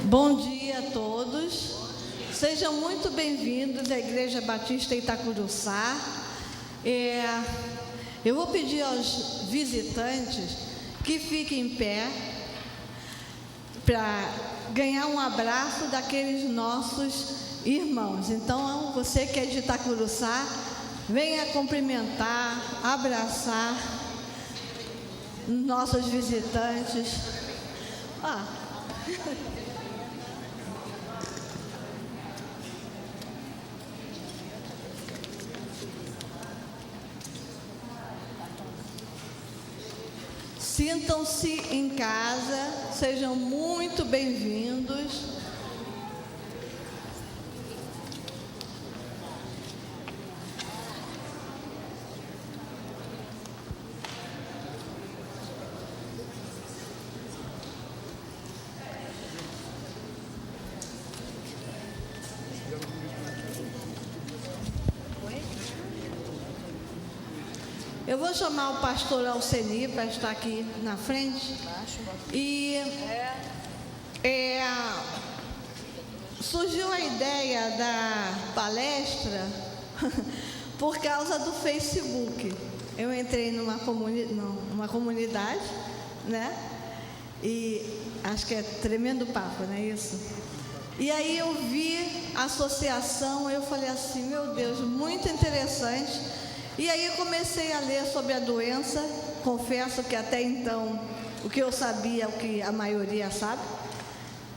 Bom dia a todos. Sejam muito bem-vindos à Igreja Batista Itacuruçá. Eu vou pedir aos visitantes que fiquem em pé para ganhar um abraço daqueles nossos irmãos. Então, você que é de Itacuruçá, venha cumprimentar, abraçar nossos visitantes. Sintam-se em casa, sejam muito bem-vindos. Eu vou chamar o pastor Alceni para estar aqui na frente. E surgiu a ideia da palestra por causa do Facebook. Eu entrei numa comunidade, né? E acho que é tremendo papo, não é isso? E aí eu vi a associação, eu falei assim, meu Deus, muito interessante. E aí eu comecei a ler sobre a doença, confesso que até então o que eu sabia é o que a maioria sabe,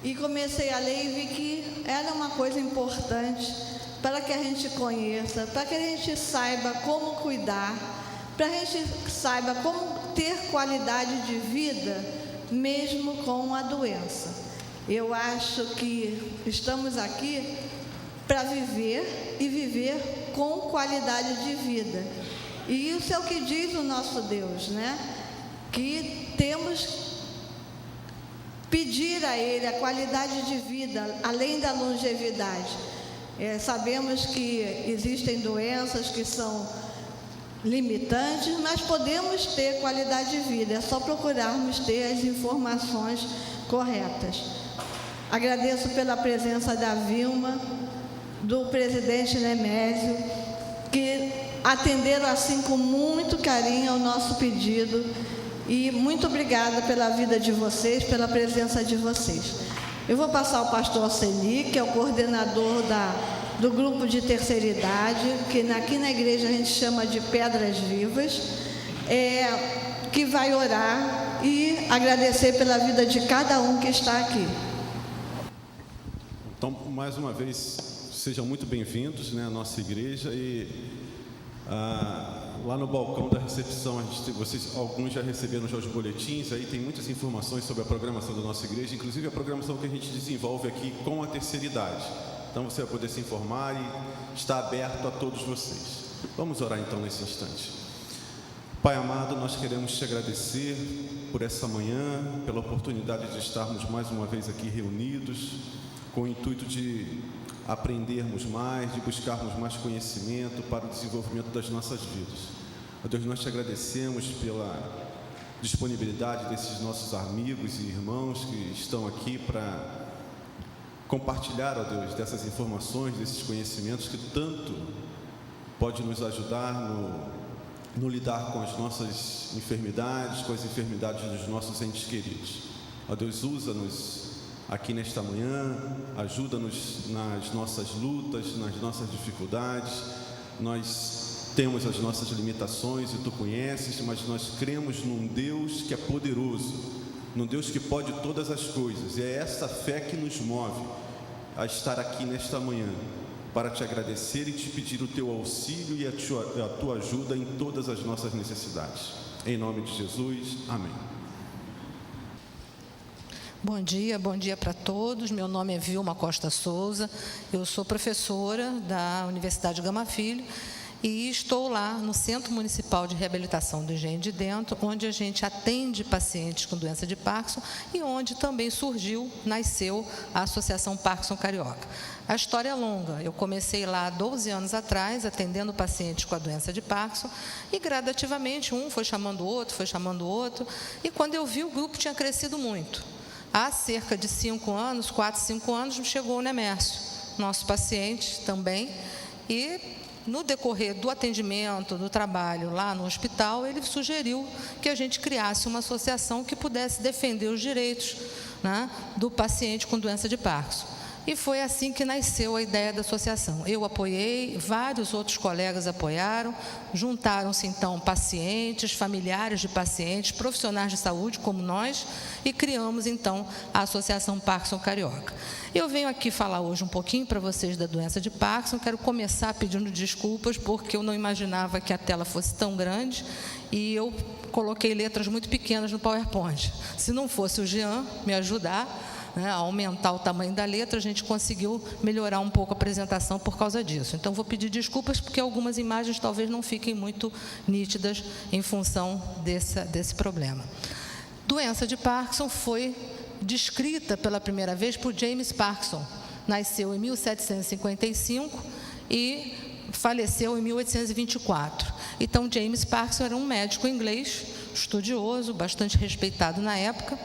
e comecei a ler e vi que era uma coisa importante para que a gente conheça, para que a gente saiba como cuidar, para a gente saiba como ter qualidade de vida mesmo com a doença. Eu acho que estamos aqui para viver e viver com qualidade de vida. E isso é o que diz o nosso Deus, né? Que temos pedir a Ele a qualidade de vida, além da longevidade. Sabemos que existem doenças que são limitantes, mas podemos ter qualidade de vida. É só procurarmos ter as informações corretas. Agradeço pela presença da Vilma, do presidente Nemésio, que atenderam assim com muito carinho ao nosso pedido, e muito obrigada pela vida de vocês, pela presença de vocês. Eu vou passar ao pastor Alceni, que é o coordenador do grupo de terceira idade, que aqui na igreja a gente chama de Pedras Vivas, que vai orar e agradecer pela vida de cada um que está aqui. Então, mais uma vez, sejam muito bem-vindos, né, à nossa igreja. E lá no balcão da recepção, alguns já receberam já os boletins. Aí tem muitas informações sobre a programação da nossa igreja, inclusive a programação que a gente desenvolve aqui com a terceira idade. Então você vai poder se informar e está aberto a todos vocês. Vamos orar então nesse instante. Pai amado, nós queremos te agradecer por essa manhã, pela oportunidade de estarmos mais uma vez aqui reunidos, com o intuito de aprendermos mais, de buscarmos mais conhecimento para o desenvolvimento das nossas vidas. Ó Deus, nós te agradecemos pela disponibilidade desses nossos amigos e irmãos que estão aqui para compartilhar, ó Deus, dessas informações, desses conhecimentos que tanto pode nos ajudar no lidar com as nossas enfermidades, com as enfermidades dos nossos entes queridos. Ó Deus, usa-nos aqui nesta manhã, ajuda-nos nas nossas lutas, nas nossas dificuldades. Nós temos as nossas limitações e Tu conheces, mas nós cremos num Deus que é poderoso, num Deus que pode todas as coisas, e é essa fé que nos move a estar aqui nesta manhã, para Te agradecer e Te pedir o Teu auxílio e a Tua ajuda em todas as nossas necessidades. Em nome de Jesus, amém. Bom dia para todos. Meu nome é Vilma Costa Souza, eu sou professora da Universidade Gama Filho e estou lá no Centro Municipal de Reabilitação do Engenho de Dentro, onde a gente atende pacientes com doença de Parkinson e onde também nasceu a Associação Parkinson Carioca. A história é longa. Eu comecei lá há 12 anos atrás, atendendo pacientes com a doença de Parkinson, e gradativamente um foi chamando o outro, e quando eu vi, o grupo tinha crescido muito. há cerca de 5 anos, 4, 5 anos, chegou o Nemércio, nosso paciente também, e no decorrer do atendimento, do trabalho lá no hospital, ele sugeriu que a gente criasse uma associação que pudesse defender os direitos, né, do paciente com doença de Parkinson. E foi assim que nasceu a ideia da associação. Eu apoiei, vários outros colegas apoiaram, juntaram-se então pacientes, familiares de pacientes, profissionais de saúde como nós, e criamos então a Associação Parkinson Carioca. Eu venho aqui falar hoje um pouquinho para vocês da doença de Parkinson. Quero começar pedindo desculpas, porque eu não imaginava que a tela fosse tão grande e eu coloquei letras muito pequenas no PowerPoint. Se não fosse o Jean me ajudar, né, a aumentar o tamanho da letra, a gente conseguiu melhorar um pouco a apresentação por causa disso. Então, vou pedir desculpas, porque algumas imagens talvez não fiquem muito nítidas em função desse problema. Doença de Parkinson foi descrita pela primeira vez por James Parkinson. Nasceu em 1755 e faleceu em 1824. Então, James Parkinson era um médico inglês, estudioso, bastante respeitado na época,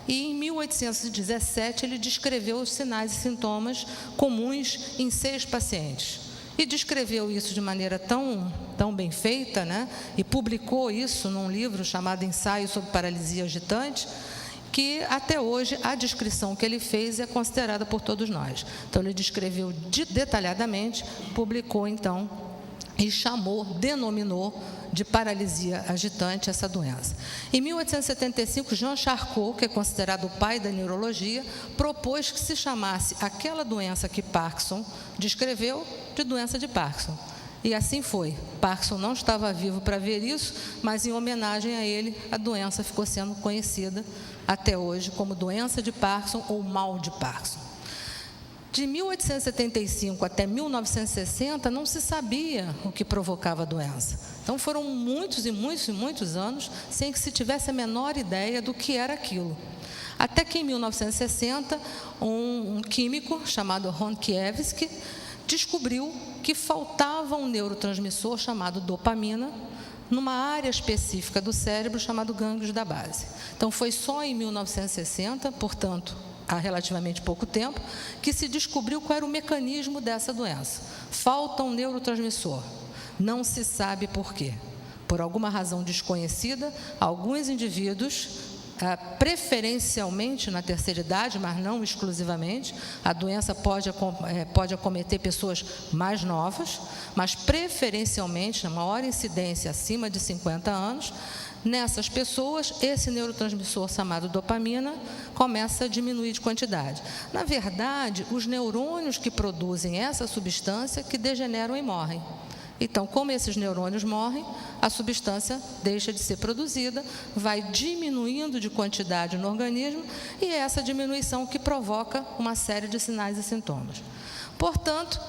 e em 1817 ele descreveu os sinais e sintomas comuns em 6 pacientes. E descreveu isso de maneira tão bem feita, né? E publicou isso num livro chamado Ensaio sobre Paralisia Agitante, que até hoje a descrição que ele fez é considerada por todos nós. Então, ele descreveu detalhadamente, publicou então e denominou de paralisia agitante essa doença. Em 1875, Jean Charcot, que é considerado o pai da neurologia, propôs que se chamasse aquela doença que Parkinson descreveu de doença de Parkinson. E assim foi. Parkinson não estava vivo para ver isso, mas em homenagem a ele, a doença ficou sendo conhecida até hoje como doença de Parkinson ou mal de Parkinson. De 1875 até 1960, não se sabia o que provocava a doença. Então, foram muitos e muitos e muitos anos sem que se tivesse a menor ideia do que era aquilo. Até que, em 1960, um químico chamado Ronkiewski descobriu que faltava um neurotransmissor chamado dopamina numa área específica do cérebro chamado gânglios da base. Então, foi só em 1960, portanto, há relativamente pouco tempo, que se descobriu qual era o mecanismo dessa doença. Falta um neurotransmissor. Não se sabe por quê. Por alguma razão desconhecida, alguns indivíduos, preferencialmente na terceira idade, mas não exclusivamente, a doença pode acometer pessoas mais novas, mas preferencialmente, na maior incidência acima de 50 anos, nessas pessoas, esse neurotransmissor chamado dopamina começa a diminuir de quantidade. Na verdade, os neurônios que produzem essa substância que degeneram e morrem. Então, como esses neurônios morrem, a substância deixa de ser produzida, vai diminuindo de quantidade no organismo, e é essa diminuição que provoca uma série de sinais e sintomas. Portanto,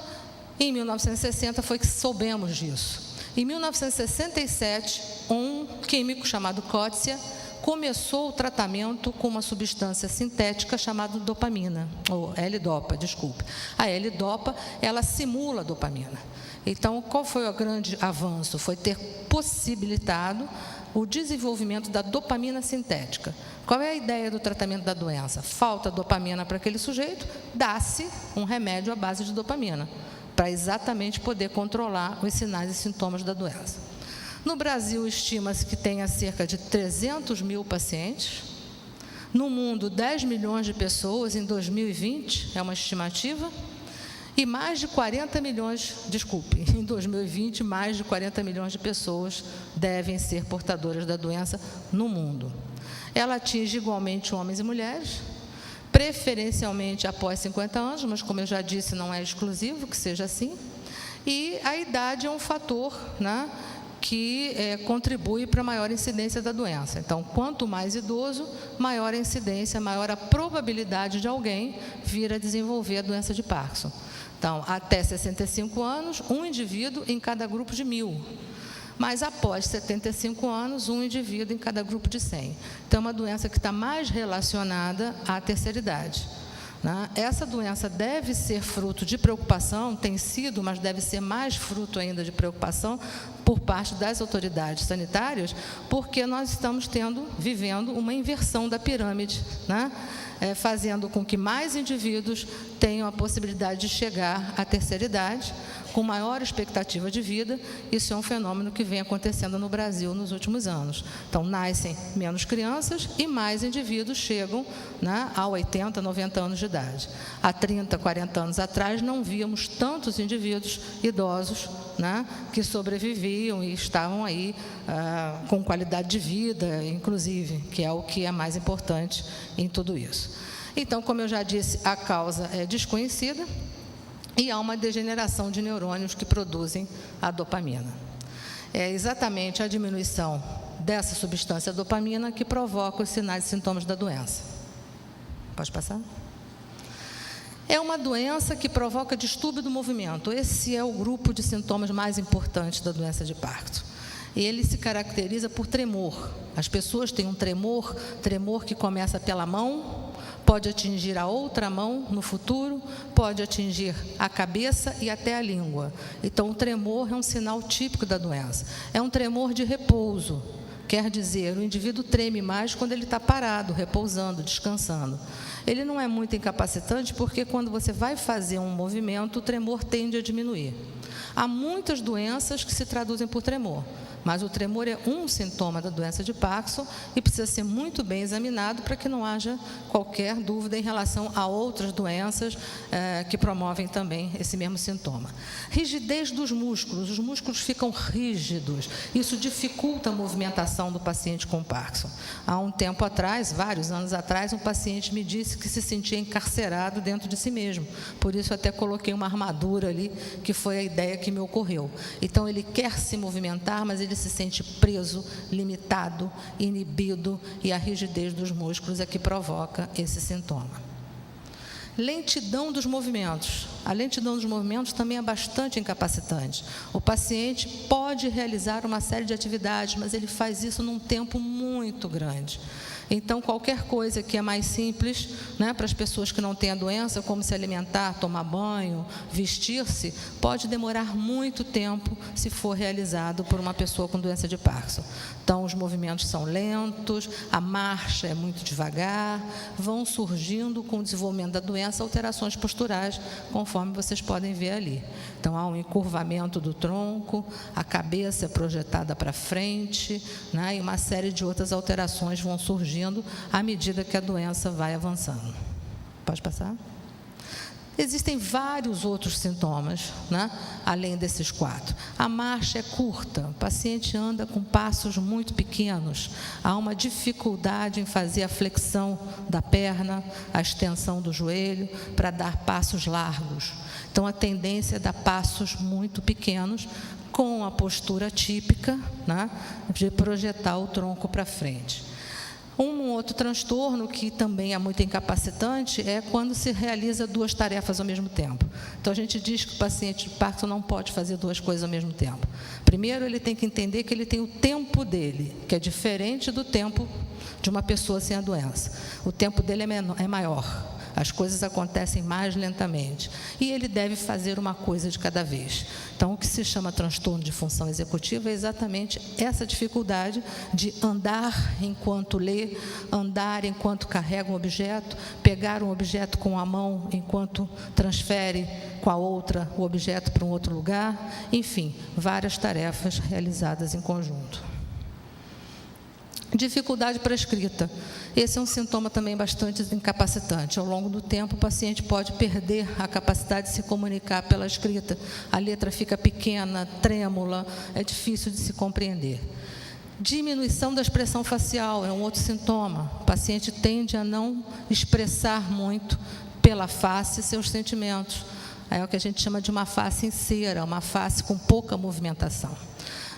em 1960 foi que soubemos disso. Em 1967, um químico chamado Kotzia começou o tratamento com uma substância sintética chamada dopamina, ou L-Dopa, desculpe. A L-Dopa, ela simula a dopamina. Então, qual foi o grande avanço? Foi ter possibilitado o desenvolvimento da dopamina sintética. Qual é a ideia do tratamento da doença? Falta dopamina para aquele sujeito, dá-se um remédio à base de dopamina, para exatamente poder controlar os sinais e sintomas da doença. No Brasil, estima-se que tenha cerca de 300 mil pacientes. No mundo, 10 milhões de pessoas em 2020, é uma estimativa. E mais de 40 milhões, em 2020, mais de 40 milhões de pessoas devem ser portadoras da doença no mundo. Ela atinge igualmente homens e mulheres, preferencialmente após 50 anos, mas, como eu já disse, não é exclusivo que seja assim. E a idade é um fator, né, que contribui para a maior incidência da doença. Então, quanto mais idoso, maior a incidência, maior a probabilidade de alguém vir a desenvolver a doença de Parkinson. Então, até 65 anos, um indivíduo em cada grupo de 1.000. Mas após 75 anos, um indivíduo em cada grupo de 100. Então, é uma doença que está mais relacionada à terceira idade. Essa doença deve ser fruto de preocupação, tem sido, mas deve ser mais fruto ainda de preocupação por parte das autoridades sanitárias, porque nós estamos vivendo uma inversão da pirâmide, né? Fazendo com que mais indivíduos tenham a possibilidade de chegar à terceira idade, com maior expectativa de vida. Isso é um fenômeno que vem acontecendo no Brasil nos últimos anos. Então, nascem menos crianças e mais indivíduos chegam, né, a 80, 90 anos de idade. Há 30, 40 anos atrás, não víamos tantos indivíduos idosos, né, que sobreviviam e estavam aí com qualidade de vida, inclusive, que é o que é mais importante em tudo isso. Então, como eu já disse, a causa é desconhecida, e há uma degeneração de neurônios que produzem a dopamina. É exatamente a diminuição dessa substância dopamina que provoca os sinais e sintomas da doença. Pode passar? É uma doença que provoca distúrbio do movimento. Esse é o grupo de sintomas mais importantes da doença de Parkinson. Ele se caracteriza por tremor. As pessoas têm um tremor que começa pela mão, pode atingir a outra mão no futuro, pode atingir a cabeça e até a língua. Então, o tremor é um sinal típico da doença. É um tremor de repouso, quer dizer, o indivíduo treme mais quando ele está parado, repousando, descansando. Ele não é muito incapacitante porque quando você vai fazer um movimento, o tremor tende a diminuir. Há muitas doenças que se traduzem por tremor, mas o tremor é um sintoma da doença de Parkinson e precisa ser muito bem examinado para que não haja qualquer dúvida em relação a outras doenças que promovem também esse mesmo sintoma. Rigidez dos músculos, os músculos ficam rígidos, isso dificulta a movimentação do paciente com Parkinson. Há um tempo atrás, vários anos atrás, um paciente me disse que se sentia encarcerado dentro de si mesmo, por isso até coloquei uma armadura ali, que foi a ideia que me ocorreu. Então, ele quer se movimentar, mas ele se sente preso, limitado, inibido, e a rigidez dos músculos é que provoca esse sintoma. Lentidão dos movimentos. A lentidão dos movimentos também é bastante incapacitante. O paciente pode realizar uma série de atividades, mas ele faz isso num tempo muito grande. Então, qualquer coisa que é mais simples, né, para as pessoas que não têm a doença, como se alimentar, tomar banho, vestir-se, pode demorar muito tempo se for realizado por uma pessoa com doença de Parkinson. Então, os movimentos são lentos, a marcha é muito devagar, vão surgindo com o desenvolvimento da doença alterações posturais, conforme vocês podem ver ali. Então, há um encurvamento do tronco, a cabeça é projetada para frente, né, e uma série de outras alterações vão surgindo à medida que a doença vai avançando. Pode passar? Existem vários outros sintomas, né, além desses 4. A marcha é curta, o paciente anda com passos muito pequenos, há uma dificuldade em fazer a flexão da perna, a extensão do joelho, para dar passos largos. Então, a tendência é dar passos muito pequenos, com a postura típica, né, de projetar o tronco para frente. Um outro transtorno que também é muito incapacitante é quando se realiza 2 tarefas ao mesmo tempo. Então, a gente diz que o paciente de Parkinson não pode fazer 2 coisas ao mesmo tempo. Primeiro, ele tem que entender que ele tem o tempo dele, que é diferente do tempo de uma pessoa sem a doença. O tempo dele é maior. As coisas acontecem mais lentamente. E ele deve fazer uma coisa de cada vez. Então, o que se chama transtorno de função executiva é exatamente essa dificuldade de andar enquanto lê, andar enquanto carrega um objeto, pegar um objeto com a mão enquanto transfere com a outra o objeto para um outro lugar. Enfim, várias tarefas realizadas em conjunto. Dificuldade para a escrita. Esse é um sintoma também bastante incapacitante. Ao longo do tempo, o paciente pode perder a capacidade de se comunicar pela escrita. A letra fica pequena, trêmula, é difícil de se compreender. Diminuição da expressão facial é um outro sintoma. O paciente tende a não expressar muito pela face seus sentimentos. É o que a gente chama de uma face em cera, uma face com pouca movimentação.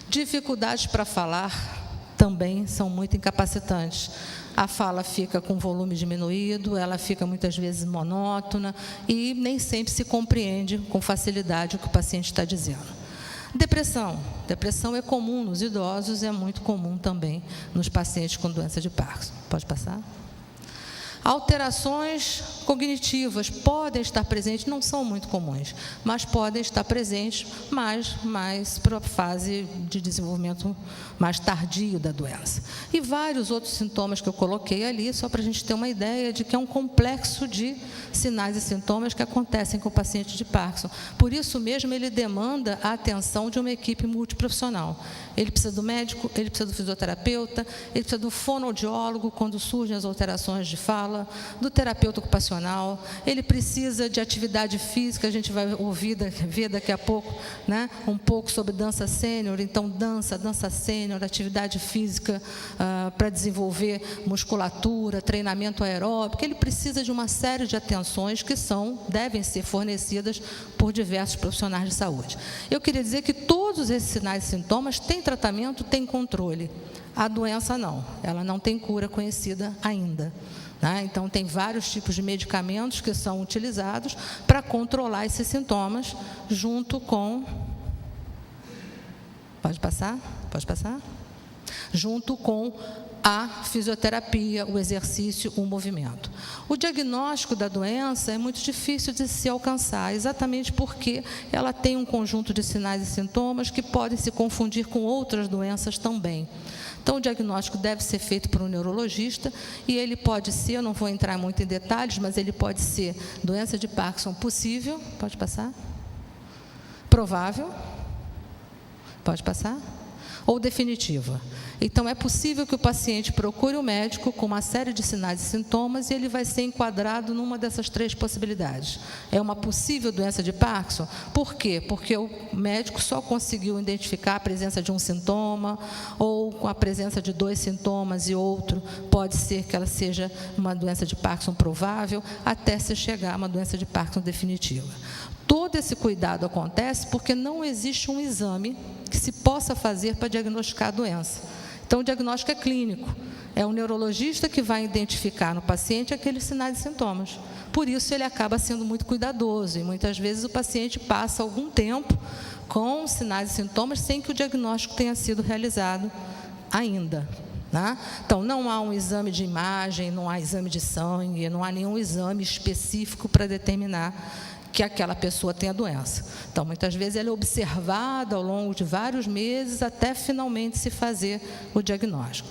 Dificuldades para falar também são muito incapacitantes. A fala fica com volume diminuído, ela fica muitas vezes monótona e nem sempre se compreende com facilidade o que o paciente está dizendo. Depressão. Depressão é comum nos idosos e é muito comum também nos pacientes com doença de Parkinson. Pode passar? Alterações cognitivas podem estar presentes, não são muito comuns, mas podem estar presentes, mais para a fase de desenvolvimento mais tardio da doença. E vários outros sintomas que eu coloquei ali, só para a gente ter uma ideia de que é um complexo de sinais e sintomas que acontecem com o paciente de Parkinson. Por isso mesmo, ele demanda a atenção de uma equipe multiprofissional. Ele precisa do médico, ele precisa do fisioterapeuta, ele precisa do fonoaudiólogo quando surgem as alterações de fala, do terapeuta ocupacional, ele precisa de atividade física, a gente vai ver daqui a pouco, né, um pouco sobre dança sênior, então dança sênior, atividade física para desenvolver musculatura, treinamento aeróbico, ele precisa de uma série de atenções que devem ser fornecidas por diversos profissionais de saúde. Eu queria dizer que todos esses sinais e sintomas têm tratamento, têm controle. A doença não, ela não tem cura conhecida ainda. Né? Então, tem vários tipos de medicamentos que são utilizados para controlar esses sintomas, junto com... Pode passar? Junto com a fisioterapia, o exercício, o movimento. O diagnóstico da doença é muito difícil de se alcançar, exatamente porque ela tem um conjunto de sinais e sintomas que podem se confundir com outras doenças também. Então, o diagnóstico deve ser feito por um neurologista e ele pode ser, eu não vou entrar muito em detalhes, mas ele pode ser doença de Parkinson possível, pode passar? Provável, pode passar? Ou definitiva. Então, é possível que o paciente procure o médico com uma série de sinais e sintomas e ele vai ser enquadrado numa dessas três possibilidades. É uma possível doença de Parkinson? Por quê? Porque o médico só conseguiu identificar a presença de um sintoma ou com a presença de 2 sintomas e outro, pode ser que ela seja uma doença de Parkinson provável, até se chegar a uma doença de Parkinson definitiva. Todo esse cuidado acontece porque não existe um exame que se possa fazer para diagnosticar a doença. Então, o diagnóstico é clínico. É o neurologista que vai identificar no paciente aqueles sinais e sintomas. Por isso, ele acaba sendo muito cuidadoso e, muitas vezes, o paciente passa algum tempo com sinais e sintomas sem que o diagnóstico tenha sido realizado ainda. Né? Então, não há um exame de imagem, não há exame de sangue, não há nenhum exame específico para determinar que aquela pessoa tem a doença. Então, muitas vezes, ela é observada ao longo de vários meses até finalmente se fazer o diagnóstico.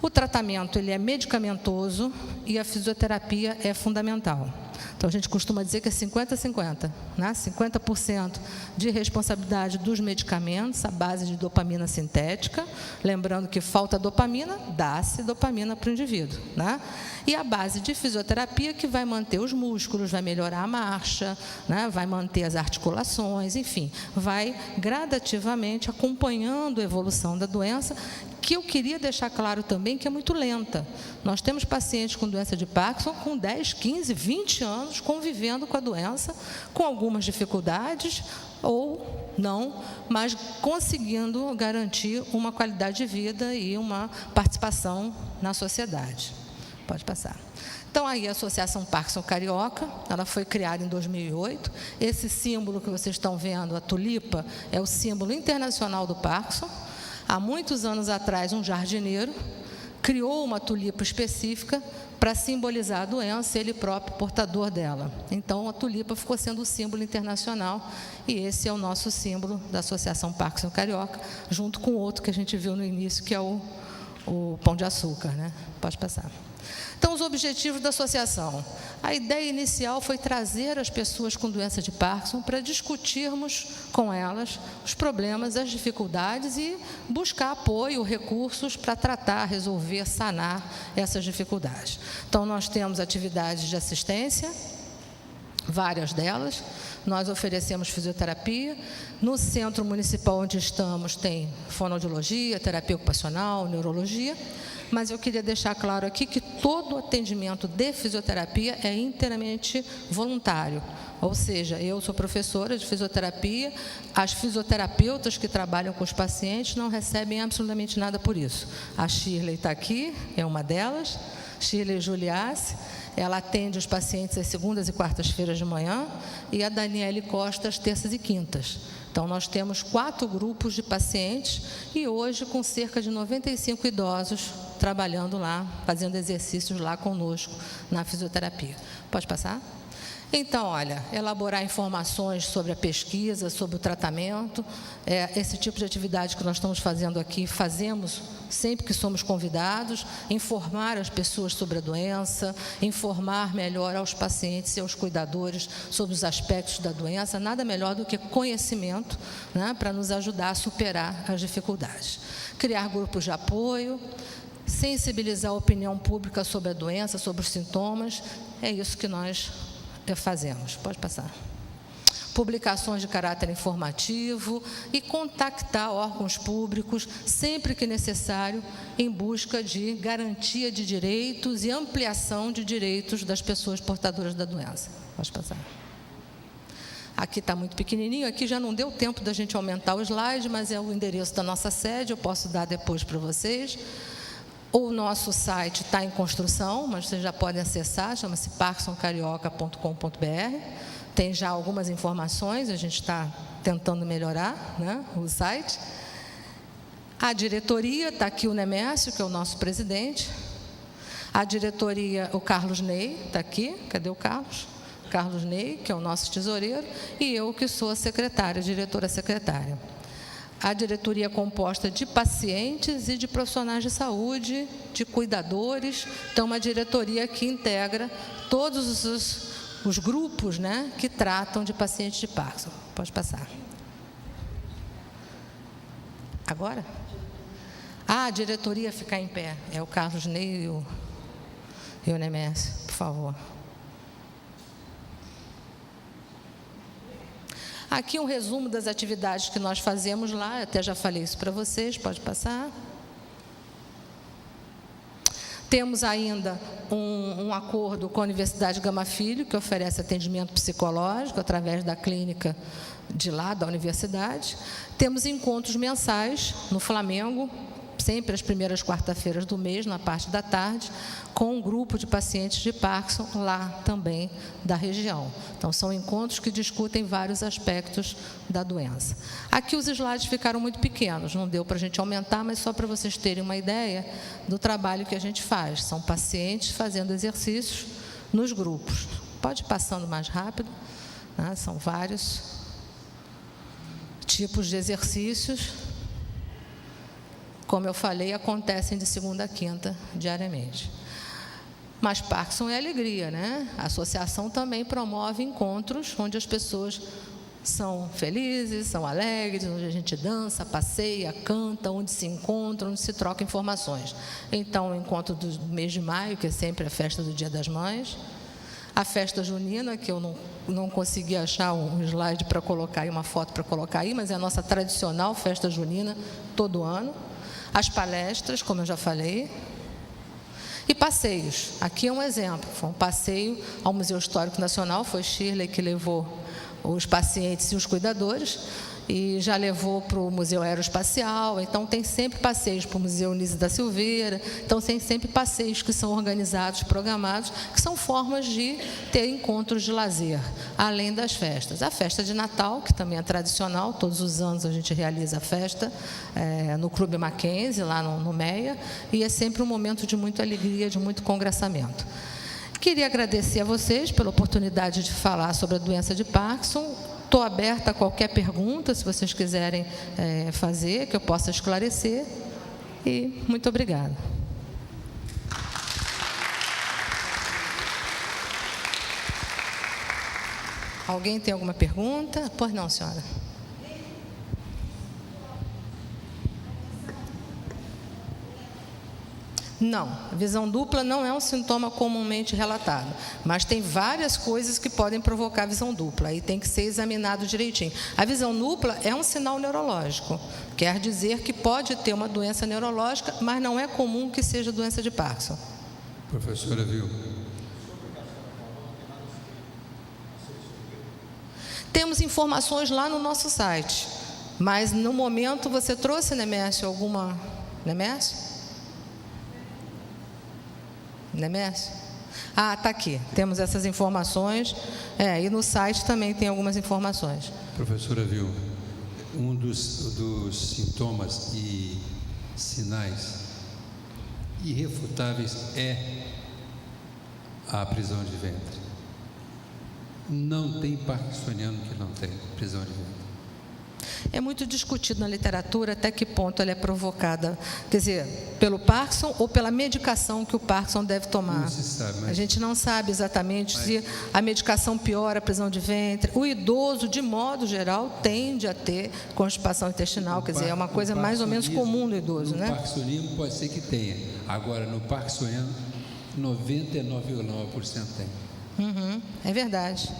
O tratamento ele é medicamentoso e a fisioterapia é fundamental. Então, a gente costuma dizer que é 50-50, né? 50% de responsabilidade dos medicamentos, à base de dopamina sintética. Lembrando que falta dopamina, dá-se dopamina para o indivíduo, né? E a base de fisioterapia que vai manter os músculos, vai melhorar a marcha, né? Vai manter as articulações, enfim, vai gradativamente acompanhando a evolução da doença, que eu queria deixar claro também que é muito lenta. Nós temos pacientes com doença de Parkinson com 10, 15, 20 anos convivendo com a doença, com algumas dificuldades ou não, mas conseguindo garantir uma qualidade de vida e uma participação na sociedade. Pode passar. Então, aí a Associação Parkinson Carioca, ela foi criada em 2008. Esse símbolo que vocês estão vendo, a tulipa, é o símbolo internacional do Parkinson. Há muitos anos atrás, um jardineiro criou uma tulipa específica para simbolizar a doença, ele próprio portador dela. Então, a tulipa ficou sendo o símbolo internacional e esse é o nosso símbolo da Associação Parkinson Carioca, junto com outro que a gente viu no início, que é o Pão de Açúcar, né? Pode passar. Então, os objetivos da associação. A ideia inicial foi trazer as pessoas com doença de Parkinson para discutirmos com elas os problemas, as dificuldades e buscar apoio, recursos para tratar, resolver, sanar essas dificuldades. Então, nós temos atividades de assistência, várias delas. Nós oferecemos fisioterapia. No centro municipal onde estamos tem fonoaudiologia, terapia ocupacional, neurologia. Mas eu queria deixar claro aqui que todo o atendimento de fisioterapia é inteiramente voluntário. Ou seja, eu sou professora de fisioterapia, as fisioterapeutas que trabalham com os pacientes não recebem absolutamente nada por isso. A Shirley está aqui, é uma delas, Shirley Juliace, ela atende os pacientes às segundas e quartas-feiras de manhã, e a Daniele Costa às terças e quintas. Então, nós temos 4 grupos de pacientes e hoje com cerca de 95 idosos trabalhando lá, fazendo exercícios lá conosco na fisioterapia. Pode passar? Então, olha, elaborar informações sobre a pesquisa, sobre o tratamento, esse tipo de atividade que nós estamos fazendo aqui, fazemos sempre que somos convidados, informar as pessoas sobre a doença, informar melhor aos pacientes e aos cuidadores sobre os aspectos da doença, nada melhor do que conhecimento, né, para nos ajudar a superar as dificuldades. Criar grupos de apoio, sensibilizar a opinião pública sobre a doença, sobre os sintomas, é isso que nós fazemos. Pode passar. Publicações de caráter informativo e contactar órgãos públicos sempre que necessário em busca de garantia de direitos e ampliação de direitos das pessoas portadoras da doença. Pode passar. Aqui está muito pequenininho, aqui já não deu tempo da gente aumentar o slide, mas é o endereço da nossa sede, eu posso dar depois para vocês. O nosso site está em construção, mas vocês já podem acessar, chama-se parkinsoncarioca.com.br. Tem já algumas informações, a gente está tentando melhorar, né, o site. A diretoria, está aqui o Nemésio, que é o nosso presidente. A diretoria, o Carlos Ney, está aqui, cadê o Carlos? Carlos Ney, que é o nosso tesoureiro, e eu que sou a secretária, diretora secretária. A diretoria é composta de pacientes e de profissionais de saúde, de cuidadores. Então, uma diretoria que integra todos os grupos, né, que tratam de pacientes de Parkinson. Pode passar. Agora? A diretoria ficar em pé. É o Carlos Ney e o Nemésio, por favor. Aqui um resumo das atividades que nós fazemos lá, até já falei isso para vocês, pode passar. Temos ainda um acordo com a Universidade Gama Filho, que oferece atendimento psicológico através da clínica de lá, da universidade. Temos encontros mensais no Flamengo, sempre às primeiras quarta-feiras do mês, na parte da tarde, com um grupo de pacientes de Parkinson lá também da região. Então, são encontros que discutem vários aspectos da doença. Aqui os slides ficaram muito pequenos, não deu para a gente aumentar, mas só para vocês terem uma ideia do trabalho que a gente faz. São pacientes fazendo exercícios nos grupos. Pode ir passando mais rápido, né? São vários tipos de exercícios. Como eu falei, acontecem de segunda a quinta, diariamente. Mas Parkinson é alegria, né? A associação também promove encontros onde as pessoas são felizes, são alegres, onde a gente dança, passeia, canta, onde se encontra, onde se troca informações. Então, o encontro do mês de maio, que é sempre a festa do Dia das Mães, a festa junina, que eu não consegui achar um slide para colocar aí, uma foto para colocar aí, mas é a nossa tradicional festa junina todo ano. As palestras, como eu já falei, e passeios. Aqui é um exemplo, foi um passeio ao Museu Histórico Nacional, foi Shirley que levou os pacientes e os cuidadores, e já levou para o Museu Aeroespacial. Então, tem sempre passeios para o Museu Nise da Silveira. Então, tem sempre passeios que são organizados, programados, que são formas de ter encontros de lazer, além das festas. A festa de Natal, que também é tradicional, todos os anos a gente realiza a festa no Clube Mackenzie, lá no Meia, e é sempre um momento de muita alegria, de muito congressamento. Queria agradecer a vocês pela oportunidade de falar sobre a doença de Parkinson. Estou aberta a qualquer pergunta, se vocês quiserem fazer, que eu possa esclarecer. E muito obrigada. Alguém tem alguma pergunta? Pois não, senhora. Não, a visão dupla não é um sintoma comumente relatado, mas tem várias coisas que podem provocar visão dupla, e tem que ser examinado direitinho. A visão dupla é um sinal neurológico, quer dizer que pode ter uma doença neurológica, mas não é comum que seja doença de Parkinson. Professora Vilma. Temos informações lá no nosso site, mas no momento você trouxe, Nemésio, alguma... Nemésio? Nemésio? Ah, está aqui. Temos essas informações. E no site também tem algumas informações. Professora Vilma, um dos sintomas e sinais irrefutáveis é a prisão de ventre. Não tem parkinsoniano que não tem prisão de ventre. É muito discutido na literatura até que ponto ela é provocada, quer dizer, pelo Parkinson ou pela medicação que o Parkinson deve tomar. Não se sabe, mas... A gente não sabe exatamente se a medicação piora a prisão de ventre. O idoso, de modo geral, tende a ter constipação intestinal, quer dizer, é uma coisa mais ou menos comum no idoso, né? No parkinsonismo pode ser que tenha. Agora, no parkinsoniano, 99,9% tem. É verdade.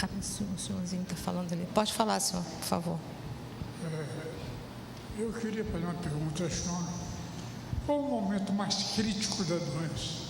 O senhorzinho está falando ali. Pode falar, senhor, por favor. Eu queria fazer uma pergunta, senhor. Qual o momento mais crítico da doença?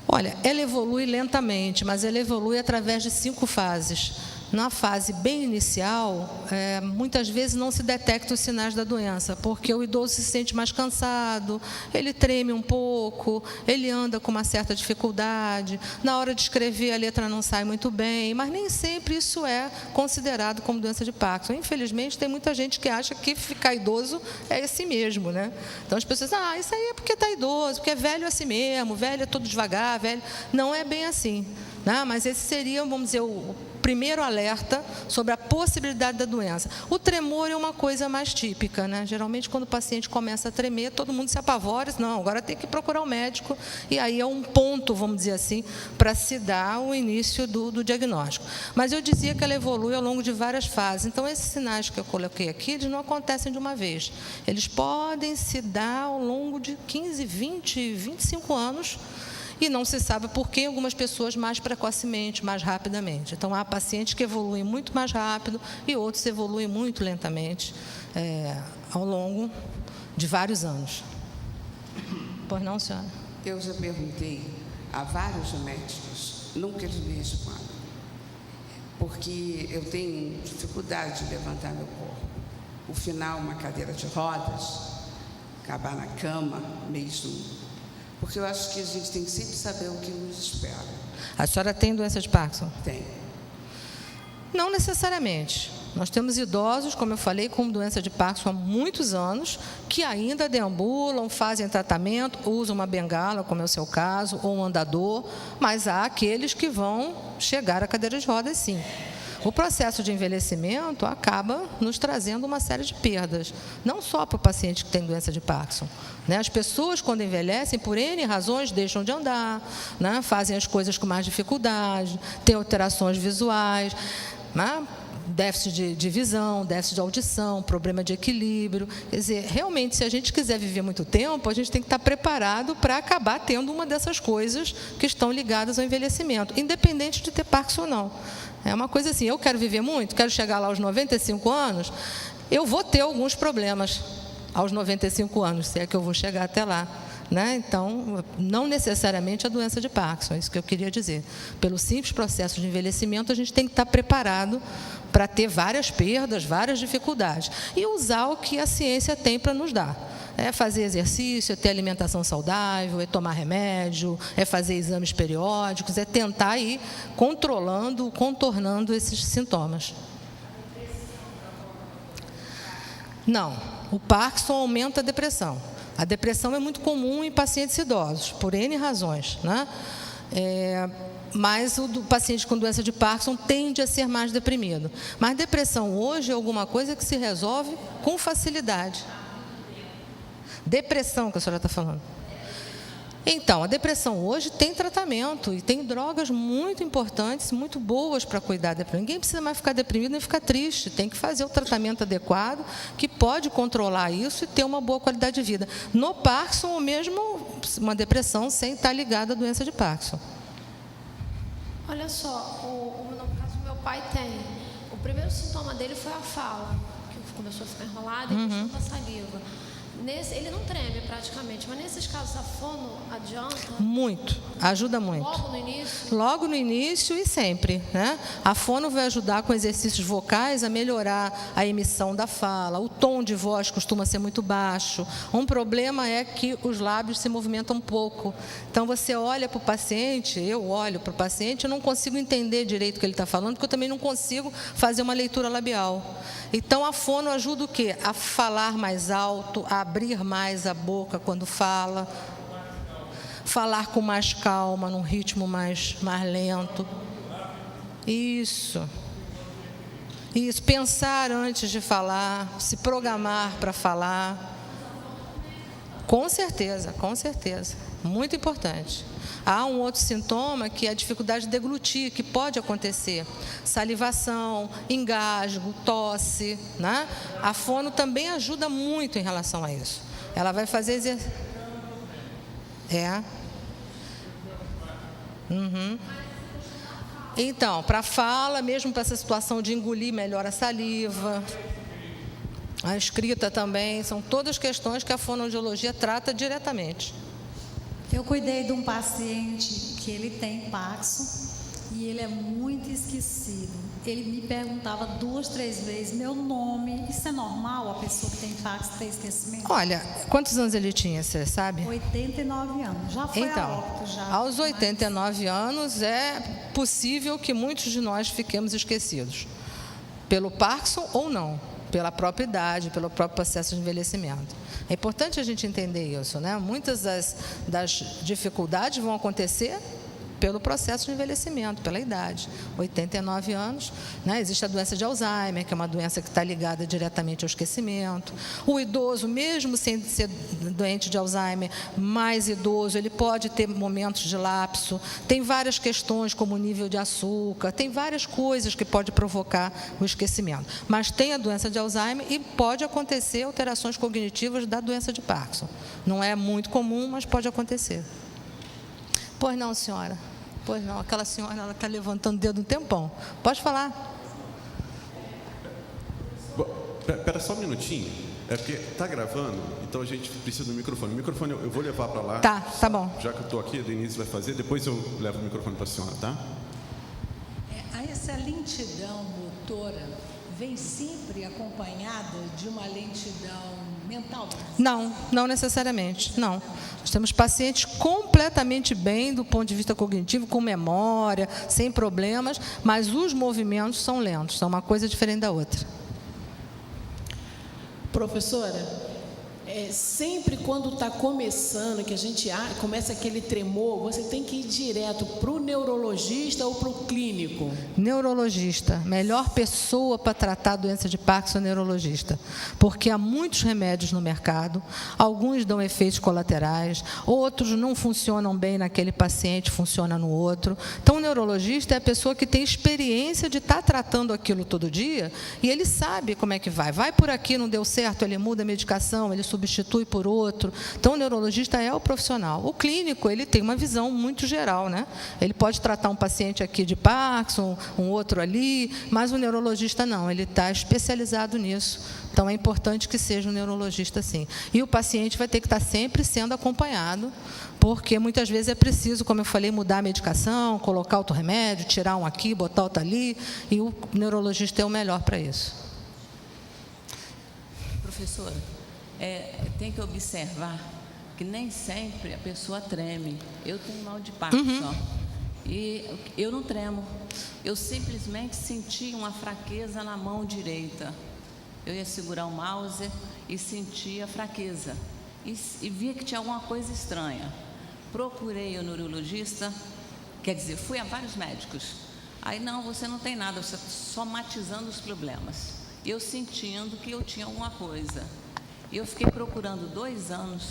Olha, ela evolui lentamente, mas ela evolui através de 5 fases. Na fase bem inicial, muitas vezes não se detectam os sinais da doença, porque o idoso se sente mais cansado, ele treme um pouco, ele anda com uma certa dificuldade, na hora de escrever a letra não sai muito bem, mas nem sempre isso é considerado como doença de Parkinson. Infelizmente, tem muita gente que acha que ficar idoso é assim mesmo, né? Então as pessoas dizem, isso aí é porque está idoso, porque é velho assim mesmo, velho é todo devagar, velho. Não é bem assim, né? Mas esse seria, vamos dizer, o primeiro alerta sobre a possibilidade da doença. O tremor é uma coisa mais típica, né? Geralmente, quando o paciente começa a tremer, todo mundo se apavora, não, agora tem que procurar o médico, e aí é um ponto, vamos dizer assim, para se dar o início do diagnóstico. Mas eu dizia que ela evolui ao longo de várias fases, então esses sinais que eu coloquei aqui, eles não acontecem de uma vez. Eles podem se dar ao longo de 15, 20, 25 anos, e não se sabe por que algumas pessoas mais precocemente, mais rapidamente. Então, há pacientes que evoluem muito mais rápido e outros evoluem muito lentamente ao longo de vários anos. Pois não, senhora? Eu já perguntei a vários médicos, nunca eles me respondem, porque eu tenho dificuldade de levantar meu corpo. O final, uma cadeira de rodas, acabar na cama mesmo. Porque eu acho que a gente tem que sempre saber o que nos espera. A senhora tem doença de Parkinson? Tem. Não necessariamente. Nós temos idosos, como eu falei, com doença de Parkinson há muitos anos, que ainda deambulam, fazem tratamento, usam uma bengala, como é o seu caso, ou um andador, mas há aqueles que vão chegar à cadeira de rodas, sim. O processo de envelhecimento acaba nos trazendo uma série de perdas, não só para o paciente que tem doença de Parkinson, né? As pessoas, quando envelhecem, por N razões, deixam de andar, né? Fazem as coisas com mais dificuldade, têm alterações visuais, né? Déficit de visão, déficit de audição, problema de equilíbrio. Quer dizer, realmente, se a gente quiser viver muito tempo, a gente tem que estar preparado para acabar tendo uma dessas coisas que estão ligadas ao envelhecimento, independente de ter Parkinson ou não. É uma coisa assim, eu quero viver muito, quero chegar lá aos 95 anos, eu vou ter alguns problemas aos 95 anos, se é que eu vou chegar até lá, né? Então, não necessariamente a doença de Parkinson, é isso que eu queria dizer. Pelo simples processo de envelhecimento, a gente tem que estar preparado para ter várias perdas, várias dificuldades, e usar o que a ciência tem para nos dar. É fazer exercício, é ter alimentação saudável, é tomar remédio, é fazer exames periódicos, é tentar ir controlando, contornando esses sintomas. Não, o Parkinson aumenta a depressão. A depressão é muito comum em pacientes idosos, por N razões, né? Mas o paciente com doença de Parkinson tende a ser mais deprimido. Mas depressão hoje é alguma coisa que se resolve com facilidade. Depressão que a senhora está falando. Então, a depressão hoje tem tratamento e tem drogas muito importantes, muito boas para cuidar da depressão. Ninguém precisa mais ficar deprimido nem ficar triste. Tem que fazer o tratamento adequado, que pode controlar isso e ter uma boa qualidade de vida. No Parkinson, ou mesmo uma depressão sem estar ligada à doença de Parkinson. Olha só, no caso meu pai tem. O primeiro sintoma dele foi a fala, que começou a ficar enrolada e começou a saliva. Ele não treme praticamente, mas nesses casos a fono adianta? Muito, ajuda muito. Logo no início? Logo no início e sempre, né? A fono vai ajudar com exercícios vocais a melhorar a emissão da fala. O tom de voz costuma ser muito baixo. Um problema é que os lábios se movimentam pouco. Então você olha para o paciente, eu olho para o paciente, eu não consigo entender direito o que ele está falando, porque eu também não consigo fazer uma leitura labial. Então a fono ajuda o quê? A falar mais alto, a abrir mais a boca quando fala, falar com mais calma, num ritmo mais lento. Isso, pensar antes de falar, se programar para falar. Com certeza, muito importante. Há um outro sintoma que é a dificuldade de deglutir, que pode acontecer. Salivação, engasgo, tosse, né? A fono também ajuda muito em relação a isso. Ela vai fazer exercício. Então, para a fala, mesmo para essa situação de engolir melhor a saliva, a escrita também, são todas questões que a fonoaudiologia trata diretamente. Eu cuidei de um paciente que ele tem Parkinson e ele é muito esquecido. Ele me perguntava 2, 3 vezes meu nome. Isso é normal, a pessoa que tem Parkinson ter esquecimento? Olha, quantos anos ele tinha, você sabe? 89 anos. Já foi a óbito, já. Aos 89 anos é possível que muitos de nós fiquemos esquecidos. Pelo Parkinson ou não. Pela própria idade, pelo próprio processo de envelhecimento. É importante a gente entender isso, né? Muitas das dificuldades vão acontecer pelo processo de envelhecimento, pela idade. 89 anos, né? Existe a doença de Alzheimer, que é uma doença que está ligada diretamente ao esquecimento. O idoso, mesmo sem ser doente de Alzheimer, mais idoso, ele pode ter momentos de lapso. Tem várias questões, como o nível de açúcar, tem várias coisas que pode provocar o esquecimento. Mas tem a doença de Alzheimer e pode acontecer alterações cognitivas da doença de Parkinson. Não é muito comum, mas pode acontecer. Pois não, senhora. Pois não, aquela senhora, ela está levantando o dedo um tempão. Pode falar. Espera só um minutinho. É porque está gravando, então a gente precisa do microfone. O microfone eu vou levar para lá. Tá bom. Já que eu estou aqui, a Denise vai fazer, depois eu levo o microfone para a senhora, tá? Essa lentidão motora vem sempre acompanhada de uma lentidão mental? Não necessariamente, não. Nós temos pacientes completamente bem do ponto de vista cognitivo, com memória, sem problemas, mas os movimentos são lentos, são uma coisa diferente da outra. Professora, sempre quando está começando, que a gente começa aquele tremor, você tem que ir direto para o neurologista ou para o clínico? Neurologista. Melhor pessoa para tratar a doença de Parkinson é neurologista. Porque há muitos remédios no mercado, alguns dão efeitos colaterais, outros não funcionam bem naquele paciente, funciona no outro. Então, o neurologista é a pessoa que tem experiência de estar tratando aquilo todo dia e ele sabe como é que vai. Vai por aqui, não deu certo, ele muda a medicação, ele substitui por outro. Então, o neurologista é o profissional. O clínico, ele tem uma visão muito geral, né? Ele pode tratar um paciente aqui de Parkinson, um outro ali, mas o neurologista não, ele está especializado nisso. Então, é importante que seja um neurologista, sim. E o paciente vai ter que estar sempre sendo acompanhado, porque muitas vezes é preciso, como eu falei, mudar a medicação, colocar outro remédio, tirar um aqui, botar outro ali, e o neurologista é o melhor para isso. Professora, tem que observar que nem sempre a pessoa treme. Eu tenho mal de Parkinson e eu não tremo. Eu simplesmente senti uma fraqueza na mão direita. Eu ia segurar o mouse e sentia fraqueza. E via que tinha alguma coisa estranha. Procurei o neurologista, quer dizer, fui a vários médicos. Aí, não, você não tem nada, você está somatizando os problemas. Eu sentindo que eu tinha alguma coisa. E eu fiquei procurando 2 anos.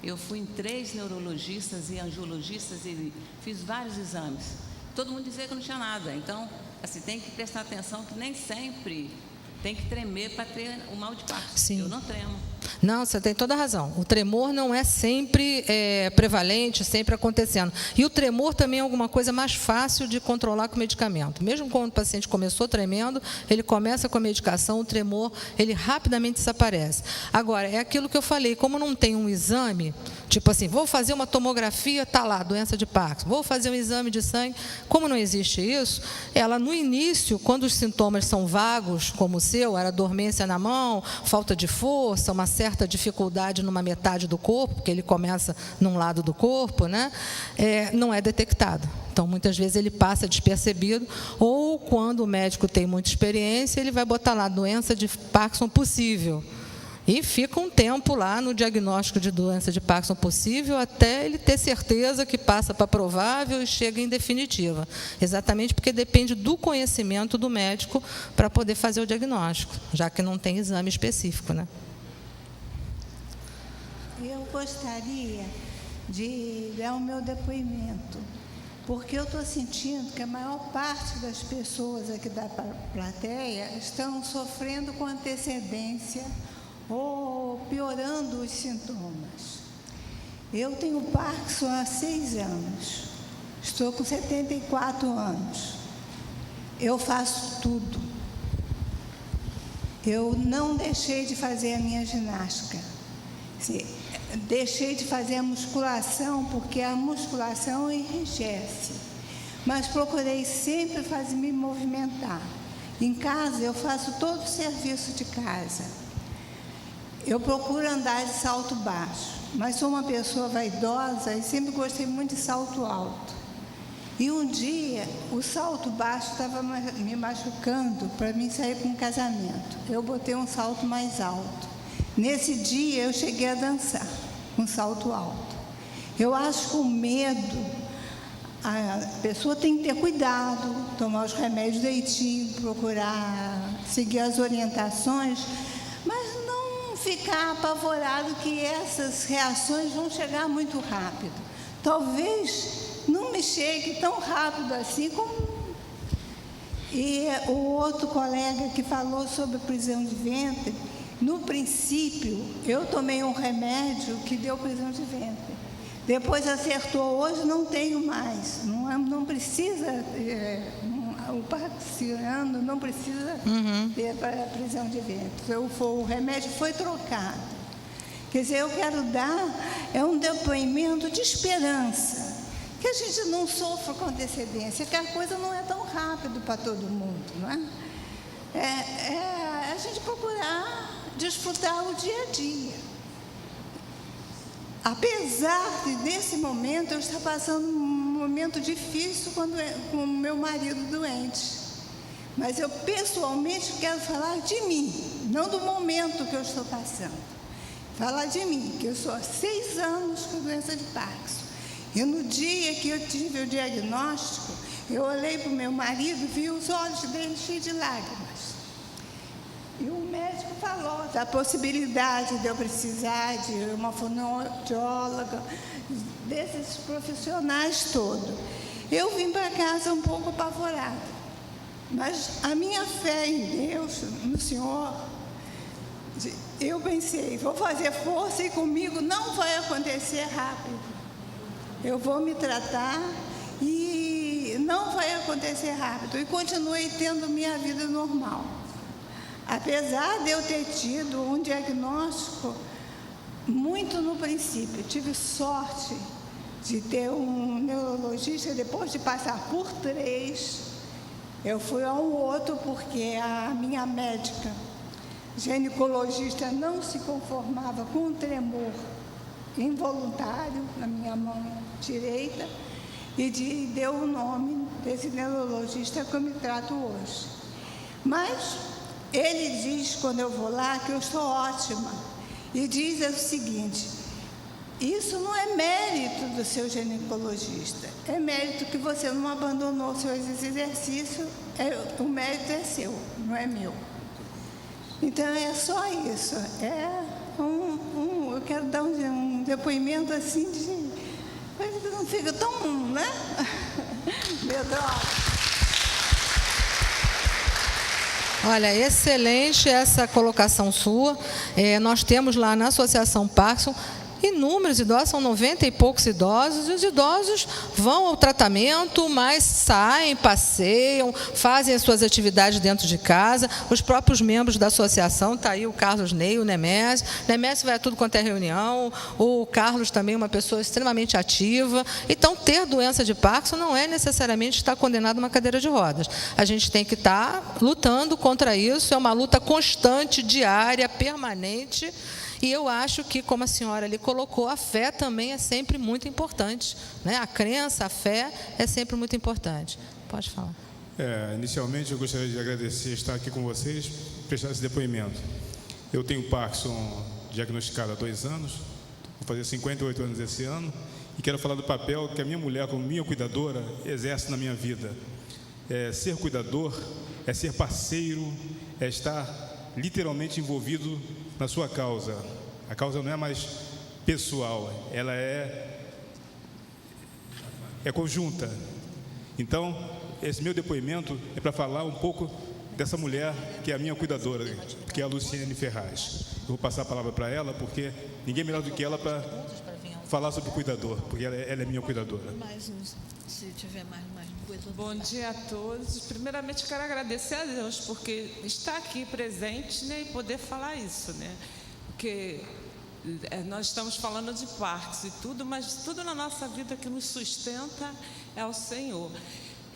Eu fui em 3 neurologistas e angiologistas e fiz vários exames. Todo mundo dizia que não tinha nada. Então, assim, tem que prestar atenção que nem sempre tem que tremer para ter o mal de Parkinson. Sim. Eu não tremo. Não, você tem toda a razão. O tremor não é sempre prevalente, sempre acontecendo. E o tremor também é alguma coisa mais fácil de controlar com o medicamento. Mesmo quando o paciente começou tremendo, ele começa com a medicação, o tremor, ele rapidamente desaparece. Agora, é aquilo que eu falei, como não tem um exame, tipo assim, vou fazer uma tomografia, está lá, doença de Parkinson, vou fazer um exame de sangue, como não existe isso, ela no início, quando os sintomas são vagos, como o seu, era dormência na mão, falta de força, uma certa dificuldade numa metade do corpo, porque ele começa num lado do corpo, né? Não é detectado. Então, muitas vezes ele passa despercebido, ou quando o médico tem muita experiência, ele vai botar lá doença de Parkinson possível. E fica um tempo lá no diagnóstico de doença de Parkinson possível até ele ter certeza que passa para provável e chega em definitiva. Exatamente porque depende do conhecimento do médico para poder fazer o diagnóstico, já que não tem exame específico, né? Eu gostaria de dar o meu depoimento, porque eu estou sentindo que a maior parte das pessoas aqui da plateia estão sofrendo com antecedência ou piorando os sintomas. Eu tenho Parkinson há 6 anos, estou com 74 anos, eu faço tudo. Eu não deixei de fazer a minha ginástica, deixei de fazer a musculação, porque a musculação enrijece, mas procurei sempre me movimentar. Em casa, eu faço todo o serviço de casa. Eu procuro andar de salto baixo, mas sou uma pessoa vaidosa e sempre gostei muito de salto alto. E um dia, o salto baixo estava me machucando para mim sair para um casamento. Eu botei um salto mais alto. Nesse dia, eu cheguei a dançar com salto alto. Eu acho que o medo, a pessoa tem que ter cuidado, tomar os remédios direitinho, procurar seguir as orientações, mas não ficar apavorado que essas reações vão chegar muito rápido. Talvez não me chegue tão rápido assim como... E o outro colega que falou sobre prisão de ventre, no princípio, eu tomei um remédio que deu prisão de ventre. Depois acertou, hoje não tenho mais. Não precisa, o parkinsoniano não precisa ter prisão de ventre. O remédio foi trocado. Quer dizer, eu quero dar um depoimento de esperança, que a gente não sofra com antecedência, que a coisa não é tão rápido para todo mundo, não é? É a gente procurar desfrutar o dia a dia. Apesar de, nesse momento, eu estar passando um momento difícil com o meu marido doente. Mas eu, pessoalmente, quero falar de mim, não do momento que eu estou passando. Falar de mim, que eu sou há 6 anos com doença de Parkinson. E no dia que eu tive o diagnóstico, eu olhei para o meu marido e vi os olhos dele cheios de lágrimas. E o médico falou da possibilidade de eu precisar de uma fonoaudióloga, desses profissionais todos. Eu vim para casa um pouco apavorada, mas a minha fé em Deus, no Senhor, eu pensei, vou fazer força e comigo não vai acontecer rápido. Eu vou me tratar e não vai acontecer rápido. E continuei tendo minha vida normal. Apesar de eu ter tido um diagnóstico muito no princípio, tive sorte de ter um neurologista, depois de passar por 3, eu fui a um outro porque a minha médica, ginecologista, não se conformava com um tremor involuntário na minha mão direita e deu o nome desse neurologista que eu me trato hoje. Mas ele diz, quando eu vou lá, que eu estou ótima. E diz o seguinte: isso não é mérito do seu ginecologista, é mérito que você não abandonou seus exercícios, o mérito é seu, não é meu. Então, é só isso. Eu quero dar um depoimento assim de... Mas não fica tão, né? Meu Deus. Olha, excelente essa colocação sua. Nós temos lá na Associação Parkinson inúmeros idosos, são 90 e poucos idosos, e os idosos vão ao tratamento, mas saem, passeiam, fazem as suas atividades dentro de casa. Os próprios membros da associação, está aí o Carlos Ney, o Nemésio. Nemésio vai a tudo quanto é reunião, o Carlos também é uma pessoa extremamente ativa. Então, ter doença de Parkinson não é necessariamente estar condenado a uma cadeira de rodas. A gente tem que estar lutando contra isso, é uma luta constante, diária, permanente. E eu acho que, como a senhora ali colocou, a fé também é sempre muito importante, né? A crença, a fé é sempre muito importante. Pode falar. Inicialmente, eu gostaria de agradecer estar aqui com vocês, prestar esse depoimento. Eu tenho Parkinson diagnosticado há 2 anos, vou fazer 58 anos esse ano, e quero falar do papel que a minha mulher, como minha cuidadora, exerce na minha vida. Ser cuidador é ser parceiro, é estar literalmente envolvido na sua causa. A causa não é mais pessoal, ela é conjunta. Então, esse meu depoimento é para falar um pouco dessa mulher que é a minha cuidadora, que é a Luciene Ferraz. Eu vou passar a palavra para ela, porque ninguém melhor do que ela para falar sobre o cuidador, porque ela é minha cuidadora. Se tiver mais coisa. Bom dia a todos. Primeiramente, quero agradecer a Deus porque está aqui presente, né, e poder falar isso, né? Porque nós estamos falando de Parkinson e tudo, mas tudo na nossa vida que nos sustenta é o Senhor.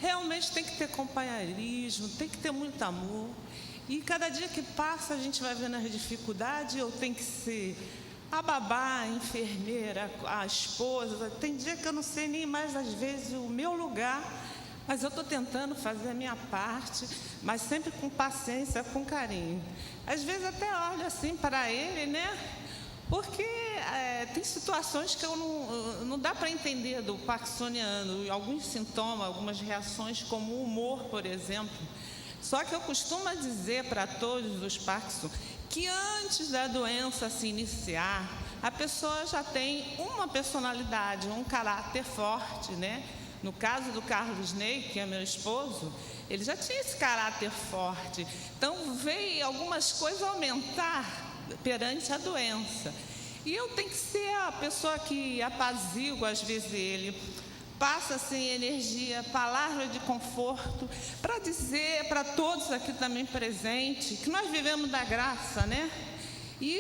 Realmente tem que ter companheirismo, tem que ter muito amor. E cada dia que passa a gente vai vendo as dificuldades. Eu tenho que ser a babá, a enfermeira, a esposa. Tem dia que eu não sei nem mais, às vezes, o meu lugar, mas eu estou tentando fazer a minha parte, mas sempre com paciência, com carinho. Às vezes até olho assim para ele, né? Porque tem situações que não dá para entender do parkinsoniano, alguns sintomas, algumas reações, como o humor, por exemplo. Só que eu costumo dizer para todos os Parkinson que antes da doença se iniciar, a pessoa já tem uma personalidade, um caráter forte, né? No caso do Carlos Ney, que é meu esposo, ele já tinha esse caráter forte. Então, veio algumas coisas aumentar perante a doença. E eu tenho que ser a pessoa que apazigua, às vezes, ele. Passa assim energia, palavra de conforto, para dizer para todos aqui também presentes que nós vivemos da graça, né? E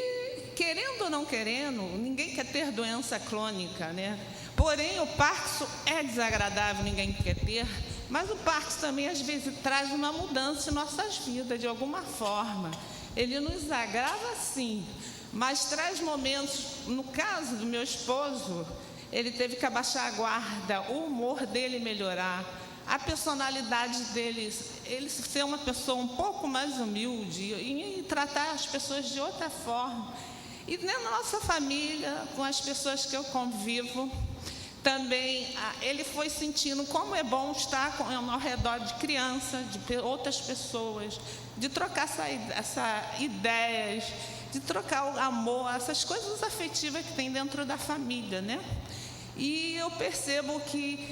querendo ou não querendo, ninguém quer ter doença crônica, né? Porém, o Parkinson é desagradável, ninguém quer ter, mas o Parkinson também às vezes traz uma mudança em nossas vidas, de alguma forma. Ele nos agrava sim, mas traz momentos, no caso do meu esposo, ele teve que abaixar a guarda, o humor dele melhorar, a personalidade dele, ele ser uma pessoa um pouco mais humilde e tratar as pessoas de outra forma. E na nossa família, com as pessoas que eu convivo, também ele foi sentindo como é bom estar ao redor de crianças, de outras pessoas, de trocar essa ideias, de trocar o amor, essas coisas afetivas que tem dentro da família, né? E eu percebo que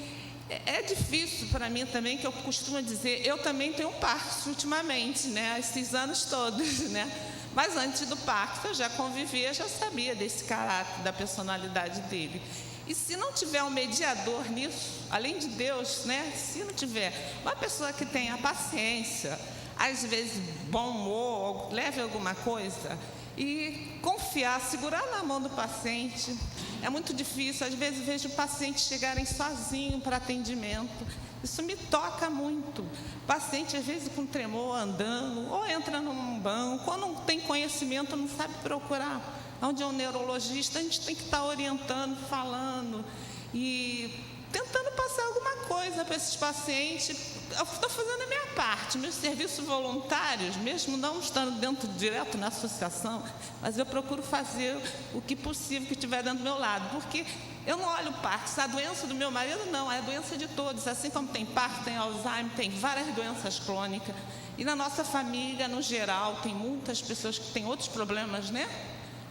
é difícil para mim também, que eu costumo dizer, eu também tenho um Parkinson ultimamente, né? Esses anos todos, né? Mas antes do Parkinson eu já convivia, já sabia desse caráter, da personalidade dele. E se não tiver um mediador nisso, além de Deus, né? Se não tiver uma pessoa que tenha paciência, às vezes bom humor, leve alguma coisa, e confiar, segurar na mão do paciente. É muito difícil, às vezes vejo pacientes chegarem sozinhos para atendimento. Isso me toca muito. Paciente, às vezes, com tremor, andando, ou entra num banco, ou não tem conhecimento, não sabe procurar onde é um neurologista. A gente tem que estar orientando, falando e tentando passar alguma coisa para esses pacientes. Eu estou fazendo a minha parte, meus serviços voluntários, mesmo não estando direto na associação, mas eu procuro fazer o que possível que estiver dentro do meu lado, porque eu não olho o Parkinson, a doença do meu marido não, é a doença de todos, assim como tem Parkinson, tem Alzheimer, tem várias doenças crônicas, e na nossa família, no geral, tem muitas pessoas que têm outros problemas, né,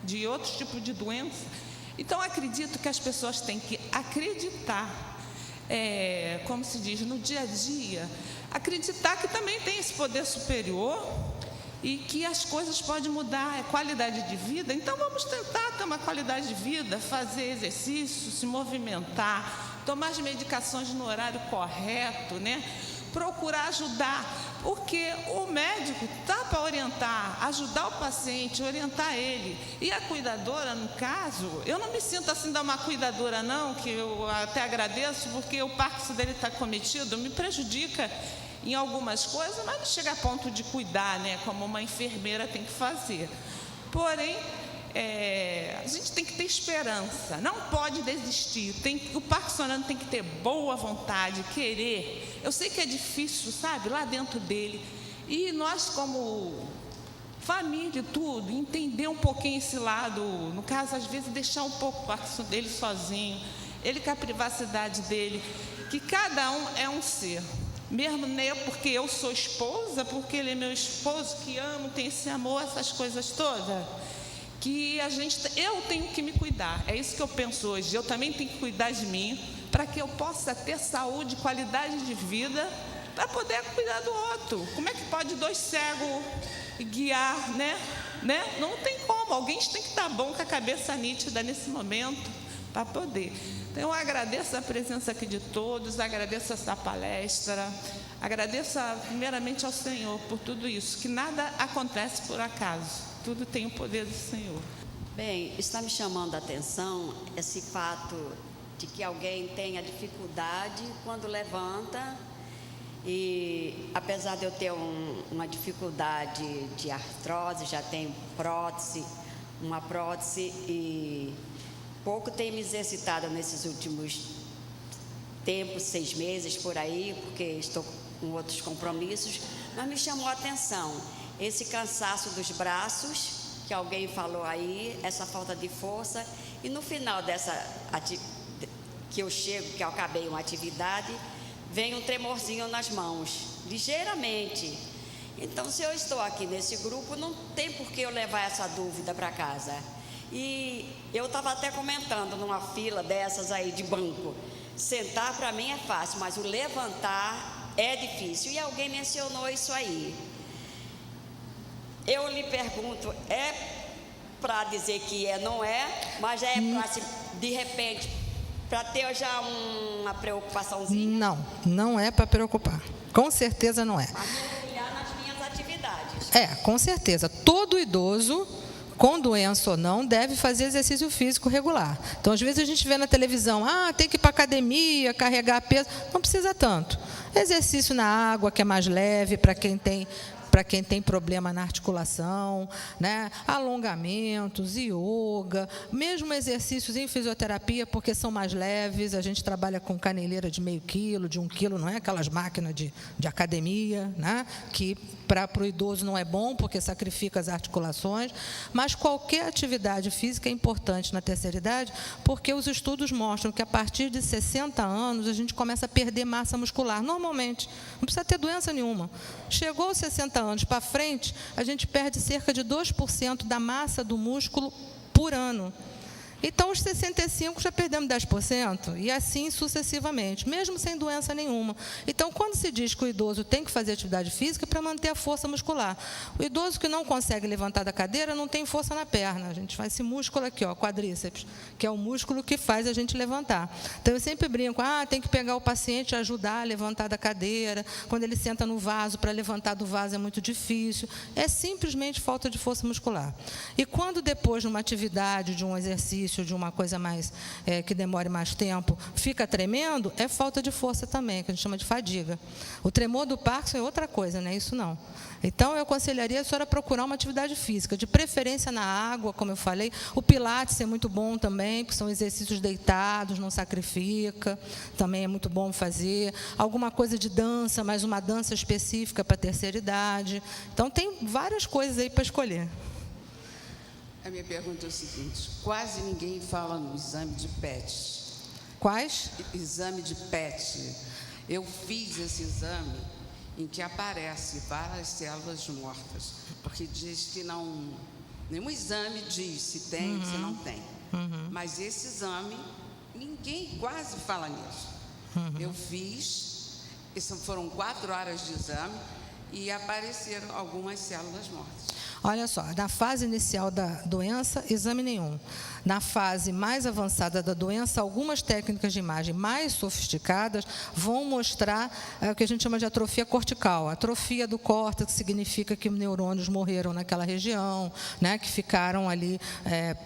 de outros tipos de doença. Então, acredito que as pessoas têm que acreditar. como se diz, no dia a dia, acreditar que também tem esse poder superior e que as coisas podem mudar, é qualidade de vida. Então vamos tentar ter uma qualidade de vida, fazer exercício, se movimentar, tomar as medicações no horário correto, né? Procurar ajudar, porque o médico está para orientar, ajudar o paciente, orientar ele. E a cuidadora, no caso, eu não me sinto assim da uma cuidadora não, que eu até agradeço, porque o Parkinson dele está cometido, me prejudica em algumas coisas, mas não chega a ponto de cuidar, né, como uma enfermeira tem que fazer. Porém, a gente tem que ter esperança, não pode desistir. O parkinsoniano tem que ter boa vontade, querer. Eu sei que é difícil, sabe, lá dentro dele. E nós, como família e tudo, entender um pouquinho esse lado, no caso, às vezes, deixar um pouco o Parkinson dele sozinho, ele com a privacidade dele, que cada um é um ser. Mesmo nem porque eu sou esposa, porque ele é meu esposo, que amo, tem esse amor, essas coisas todas. Que eu tenho que me cuidar, é isso que eu penso hoje, eu também tenho que cuidar de mim, para que eu possa ter saúde, qualidade de vida, para poder cuidar do outro. Como é que pode 2 cegos guiar, né? Não tem como, alguém tem que estar bom com a cabeça nítida nesse momento, para poder. Então eu agradeço a presença aqui de todos, agradeço essa palestra, agradeço primeiramente ao Senhor por tudo isso, que nada acontece por acaso. Tudo tem o poder do Senhor. Bem, está me chamando a atenção esse fato de que alguém tenha dificuldade quando levanta, e apesar de eu ter uma dificuldade de artrose, já tenho uma prótese, e pouco tenho me exercitado nesses últimos tempos, 6 meses por aí, porque estou com outros compromissos, mas me chamou a atenção esse cansaço dos braços, que alguém falou aí, essa falta de força, e no final que eu acabei uma atividade, vem um tremorzinho nas mãos, ligeiramente. Então, se eu estou aqui nesse grupo, não tem por que eu levar essa dúvida para casa. E eu estava até comentando numa fila dessas aí de banco, sentar para mim é fácil, mas o levantar é difícil. E alguém mencionou isso aí. Eu lhe pergunto, é para dizer que não é, mas é para, de repente, para ter já uma preocupaçãozinha? Não é para preocupar. Com certeza não é. Para mergulhar nas minhas atividades. Com certeza. Todo idoso, com doença ou não, deve fazer exercício físico regular. Então, às vezes a gente vê na televisão, tem que ir para a academia, carregar peso. Não precisa tanto. Exercício na água, que é mais leve para quem tem problema na articulação, né? Alongamentos, yoga, mesmo exercícios em fisioterapia, porque são mais leves. A gente trabalha com caneleira de meio quilo, de 1 quilo, não é aquelas máquinas de academia, né? Que para o idoso não é bom, porque sacrifica as articulações, mas qualquer atividade física é importante na terceira idade, porque os estudos mostram que a partir de 60 anos a gente começa a perder massa muscular, normalmente, não precisa ter doença nenhuma. Chegou aos 60 anos para frente, a gente perde cerca de 2% da massa do músculo por ano. Então, os 65 já perdemos 10%, e assim sucessivamente, mesmo sem doença nenhuma. Então, quando se diz que o idoso tem que fazer atividade física, é para manter a força muscular. O idoso que não consegue levantar da cadeira não tem força na perna. A gente faz esse músculo aqui, quadríceps, que é o músculo que faz a gente levantar. Então, eu sempre brinco, tem que pegar o paciente e ajudar a levantar da cadeira. Quando ele senta no vaso, para levantar do vaso é muito difícil. É simplesmente falta de força muscular. E quando depois de uma atividade, de um exercício, de uma coisa mais que demore mais tempo, fica tremendo, é falta de força também, que a gente chama de fadiga. O tremor do Parkinson é outra coisa, não é isso não. Então, eu aconselharia a senhora procurar uma atividade física, de preferência na água, como eu falei. O Pilates é muito bom também, porque são exercícios deitados, não sacrifica, também é muito bom fazer. Alguma coisa de dança, mas uma dança específica para a terceira idade. Então, tem várias coisas aí para escolher. A minha pergunta é o seguinte: quase ninguém fala no exame de PET. Quais? Exame de PET. Eu fiz esse exame em que aparece várias células mortas, porque diz que não... Nenhum exame diz se tem, se não tem. Mas esse exame, ninguém quase fala nisso. Eu fiz, foram 4 horas de exame e apareceram algumas células mortas. Olha só, na fase inicial da doença, exame nenhum. Na fase mais avançada da doença, algumas técnicas de imagem mais sofisticadas vão mostrar o que a gente chama de atrofia cortical. A atrofia do córtex significa que neurônios morreram naquela região, né, que ficaram ali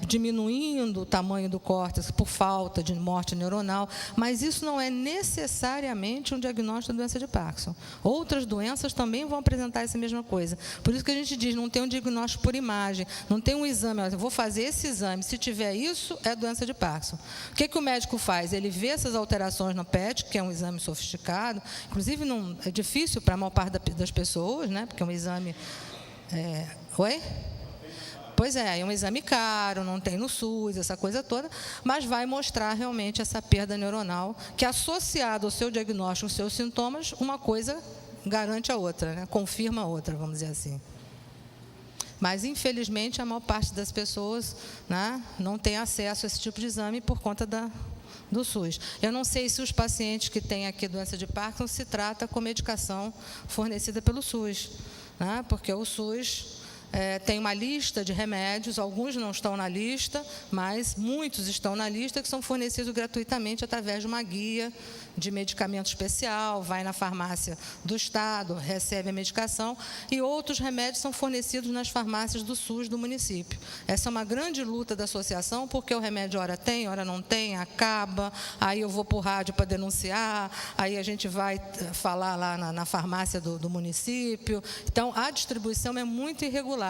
diminuindo o tamanho do córtex por falta de morte neuronal, mas isso não é necessariamente um diagnóstico da doença de Parkinson. Outras doenças também vão apresentar essa mesma coisa. Por isso que a gente diz, não tem um diagnóstico por imagem, não tem um exame, eu vou fazer esse exame, se tiver isso, é doença de Parkinson. O que o médico faz? Ele vê essas alterações no PET, que é um exame sofisticado, inclusive não, é difícil para a maior parte das pessoas, né, porque é um exame... Oi? Pois é um exame caro, não tem no SUS, essa coisa toda, mas vai mostrar realmente essa perda neuronal, que associado ao seu diagnóstico, aos seus sintomas, uma coisa garante a outra, né, confirma a outra, vamos dizer assim. Mas, infelizmente, a maior parte das pessoas, né, não tem acesso a esse tipo de exame por conta do SUS. Eu não sei se os pacientes que têm aqui doença de Parkinson se trata com medicação fornecida pelo SUS, né, porque o SUS tem uma lista de remédios, alguns não estão na lista, mas muitos estão na lista, que são fornecidos gratuitamente através de uma guia de medicamento especial, vai na farmácia do Estado, recebe a medicação, e outros remédios são fornecidos nas farmácias do SUS do município. Essa é uma grande luta da associação, porque o remédio ora tem, ora não tem, acaba, aí eu vou para o rádio para denunciar, aí a gente vai falar lá na farmácia do município. Então, a distribuição é muito irregular.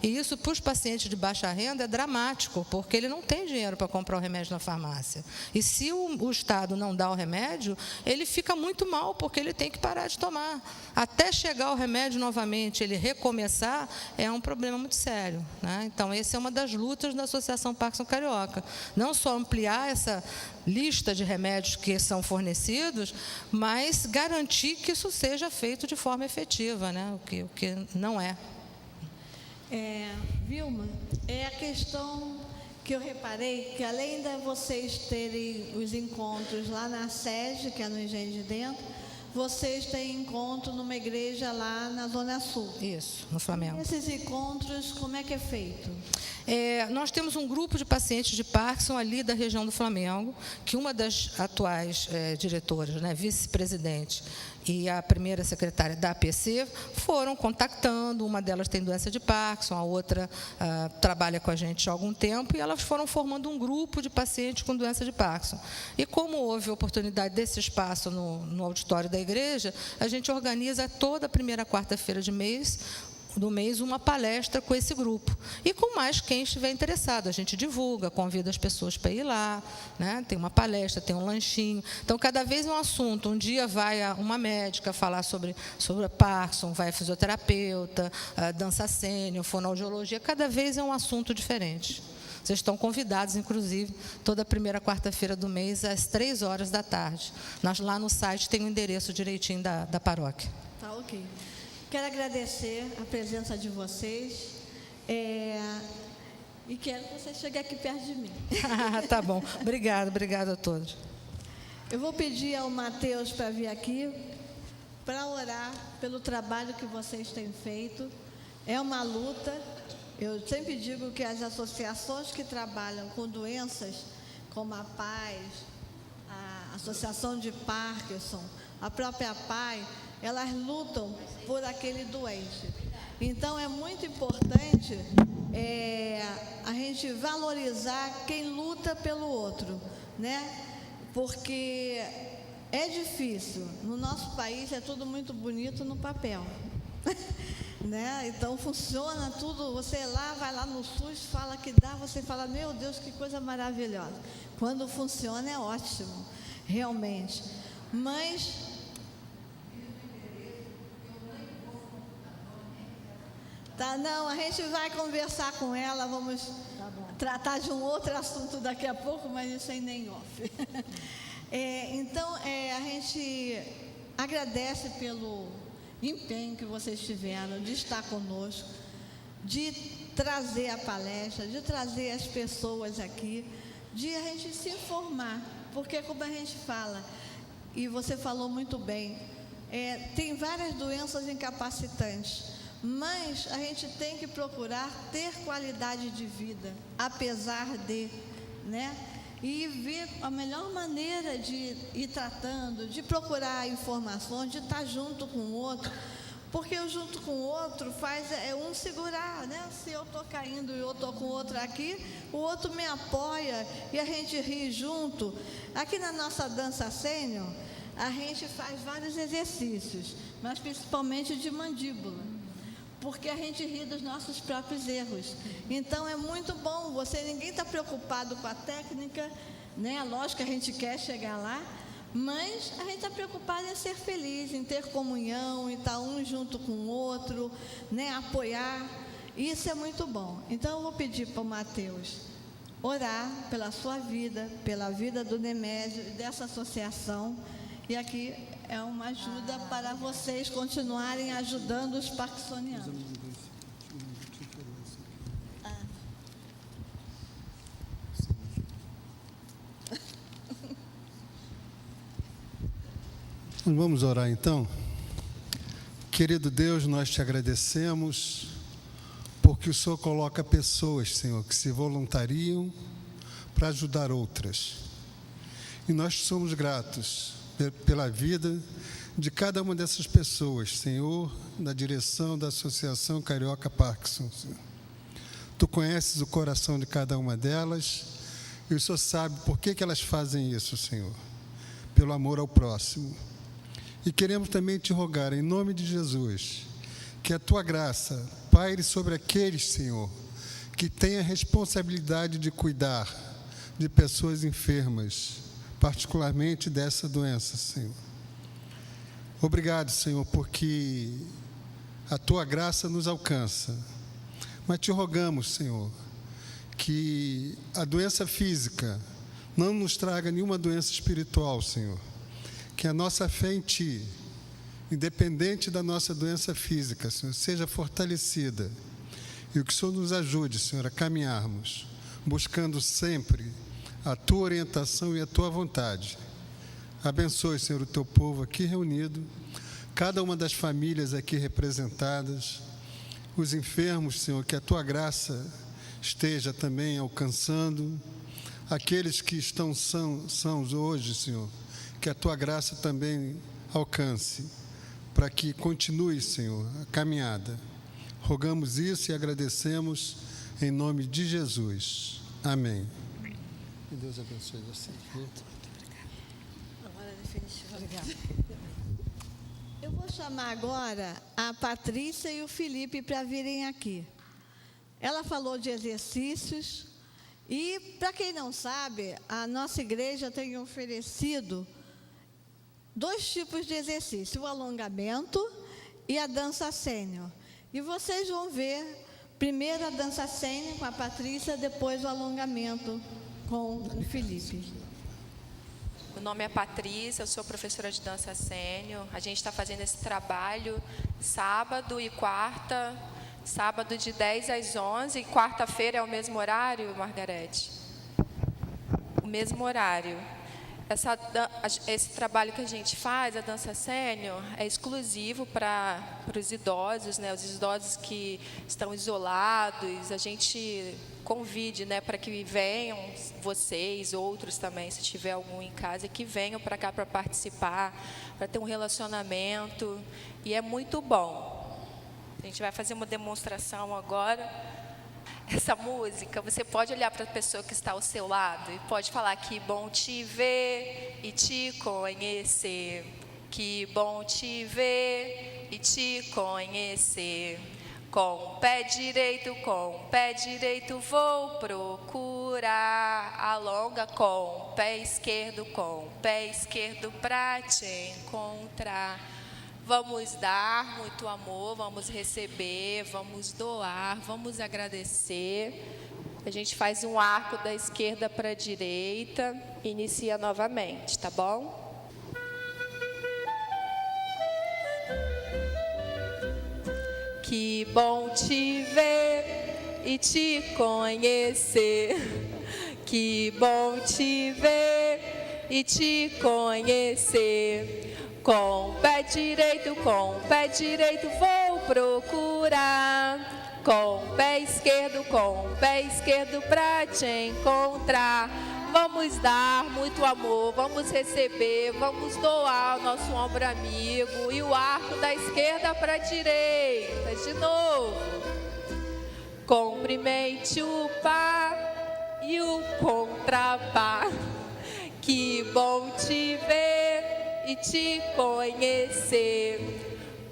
E isso, para os pacientes de baixa renda, é dramático, porque ele não tem dinheiro para comprar o remédio na farmácia. E se o Estado não dá o remédio, ele fica muito mal, porque ele tem que parar de tomar. Até chegar o remédio novamente, ele recomeçar, é um problema muito sério, né? Então, essa é uma das lutas da Associação Parkinson Carioca. Não só ampliar essa lista de remédios que são fornecidos, mas garantir que isso seja feito de forma efetiva, né? O que não é. Vilma, é a questão que eu reparei, que além de vocês terem os encontros lá na sede, que é no Engenho de Dentro, vocês têm encontro numa igreja lá na Zona Sul. Isso, no Flamengo. E esses encontros, como é que é feito? Nós temos um grupo de pacientes de Parkinson ali da região do Flamengo, que uma das atuais diretoras, né, vice-presidente, e a primeira secretária da APC foram contactando, uma delas tem doença de Parkinson, a outra trabalha com a gente há algum tempo, e elas foram formando um grupo de pacientes com doença de Parkinson. E como houve oportunidade desse espaço no auditório da igreja, a gente organiza toda a primeira quarta-feira do mês uma palestra com esse grupo. E com mais quem estiver interessado. A gente divulga, convida as pessoas para ir lá, né? Tem uma palestra, tem um lanchinho. Então, cada vez é um assunto. Um dia vai uma médica falar sobre a Parkinson, vai a fisioterapeuta, a dança sênior, fonoaudiologia. Cada vez é um assunto diferente. Vocês estão convidados, inclusive, toda primeira quarta-feira do mês, às 3h. Lá no site tem o endereço direitinho da paróquia. Tá, ok. Quero agradecer a presença de vocês e quero que você chegue aqui perto de mim. Tá bom. Obrigada a todos. Eu vou pedir ao Mateus para vir aqui para orar pelo trabalho que vocês têm feito. É uma luta. Eu sempre digo que as associações que trabalham com doenças, como a PAS, a Associação de Parkinson, a própria PAI, elas lutam por aquele doente. Então, é muito importante a gente valorizar quem luta pelo outro, né? Porque é difícil. No nosso país é tudo muito bonito no papel. Né? Então, funciona tudo. Você vai lá no SUS, fala que dá, você fala, meu Deus, que coisa maravilhosa. Quando funciona é ótimo, realmente. Mas não, a gente vai conversar com ela, vamos tratar de um outro assunto daqui a pouco, mas isso aí nem off. Então, a gente agradece pelo empenho que vocês tiveram de estar conosco, de trazer a palestra, de trazer as pessoas aqui, de a gente se informar, porque como a gente fala, e você falou muito bem, tem várias doenças incapacitantes, mas a gente tem que procurar ter qualidade de vida, apesar de, né? E ver a melhor maneira de ir tratando, de procurar informações, de estar junto com o outro, porque o junto com o outro faz um segurar, né? Se eu estou caindo e eu estou com o outro aqui, o outro me apoia e a gente ri junto. Aqui na nossa dança sênior, a gente faz vários exercícios, mas principalmente de mandíbula, porque a gente ri dos nossos próprios erros. Então é muito bom, ninguém está preocupado com a técnica, né? Lógico que a gente quer chegar lá, mas a gente está preocupado em ser feliz, em ter comunhão, em estar um junto com o outro, né? Apoiar. Isso é muito bom. Então eu vou pedir para o Mateus orar pela sua vida, pela vida do Nemésio e dessa associação. E aqui é uma ajuda para vocês continuarem ajudando os parkinsonianos. Vamos orar então? Querido Deus, nós te agradecemos porque o Senhor coloca pessoas, Senhor, que se voluntariam para ajudar outras. E nós somos gratos pela vida de cada uma dessas pessoas, Senhor, na direção da Associação Carioca Parkinson. Tu conheces o coração de cada uma delas e o Senhor sabe por que elas fazem isso, Senhor. Pelo amor ao próximo. E queremos também te rogar, em nome de Jesus, que a tua graça paire sobre aqueles, Senhor, que têm a responsabilidade de cuidar de pessoas enfermas, particularmente dessa doença, Senhor. Obrigado, Senhor, porque a tua graça nos alcança. Mas te rogamos, Senhor, que a doença física não nos traga nenhuma doença espiritual, Senhor. Que a nossa fé em Ti, independente da nossa doença física, Senhor, seja fortalecida. E o que o Senhor nos ajude, Senhor, a caminharmos, buscando sempre a Tua orientação e a Tua vontade. Abençoe, Senhor, o Teu povo aqui reunido, cada uma das famílias aqui representadas, os enfermos, Senhor, que a Tua graça esteja também alcançando, aqueles que estão sãos hoje, Senhor, que a Tua graça também alcance, para que continue, Senhor, a caminhada. Rogamos isso e agradecemos em nome de Jesus. Amém. Que Deus abençoe você. Eu vou chamar agora a Patrícia e o Felipe para virem aqui. Ela falou de exercícios e, para quem não sabe, a nossa igreja tem oferecido 2 tipos de exercício, o alongamento e a dança sênior. E vocês vão ver primeiro a dança sênior com a Patrícia, depois o alongamento com o Felipe. O nome é Patrícia, eu sou professora de dança sênior. A gente está fazendo esse trabalho sábado e quarta, sábado de 10 às 11, e quarta-feira é o mesmo horário, Margarete? O mesmo horário. Esse trabalho que a gente faz, a dança sênior, é exclusivo para os idosos, né? Os idosos que estão isolados. A gente convide, né, para que venham vocês, outros também, se tiver algum em casa, que venham para cá para participar, para ter um relacionamento. E é muito bom. A gente vai fazer uma demonstração agora. Essa música, você pode olhar para a pessoa que está ao seu lado e pode falar: que bom te ver e te conhecer, que bom te ver e te conhecer. Com o pé direito vou procurar, alonga com o pé esquerdo para te encontrar. Vamos dar muito amor, vamos receber, vamos doar, vamos agradecer. A gente faz um arco da esquerda para a direita, inicia novamente, tá bom? Que bom te ver e te conhecer, que bom te ver e te conhecer. Com o pé direito vou procurar. Com o pé esquerdo pra te encontrar. Vamos dar muito amor, vamos receber, vamos doar o nosso ombro amigo. E o arco da esquerda para a direita, de novo. Cumprimente o pá e o contrapá. Que bom te ver e te conhecer.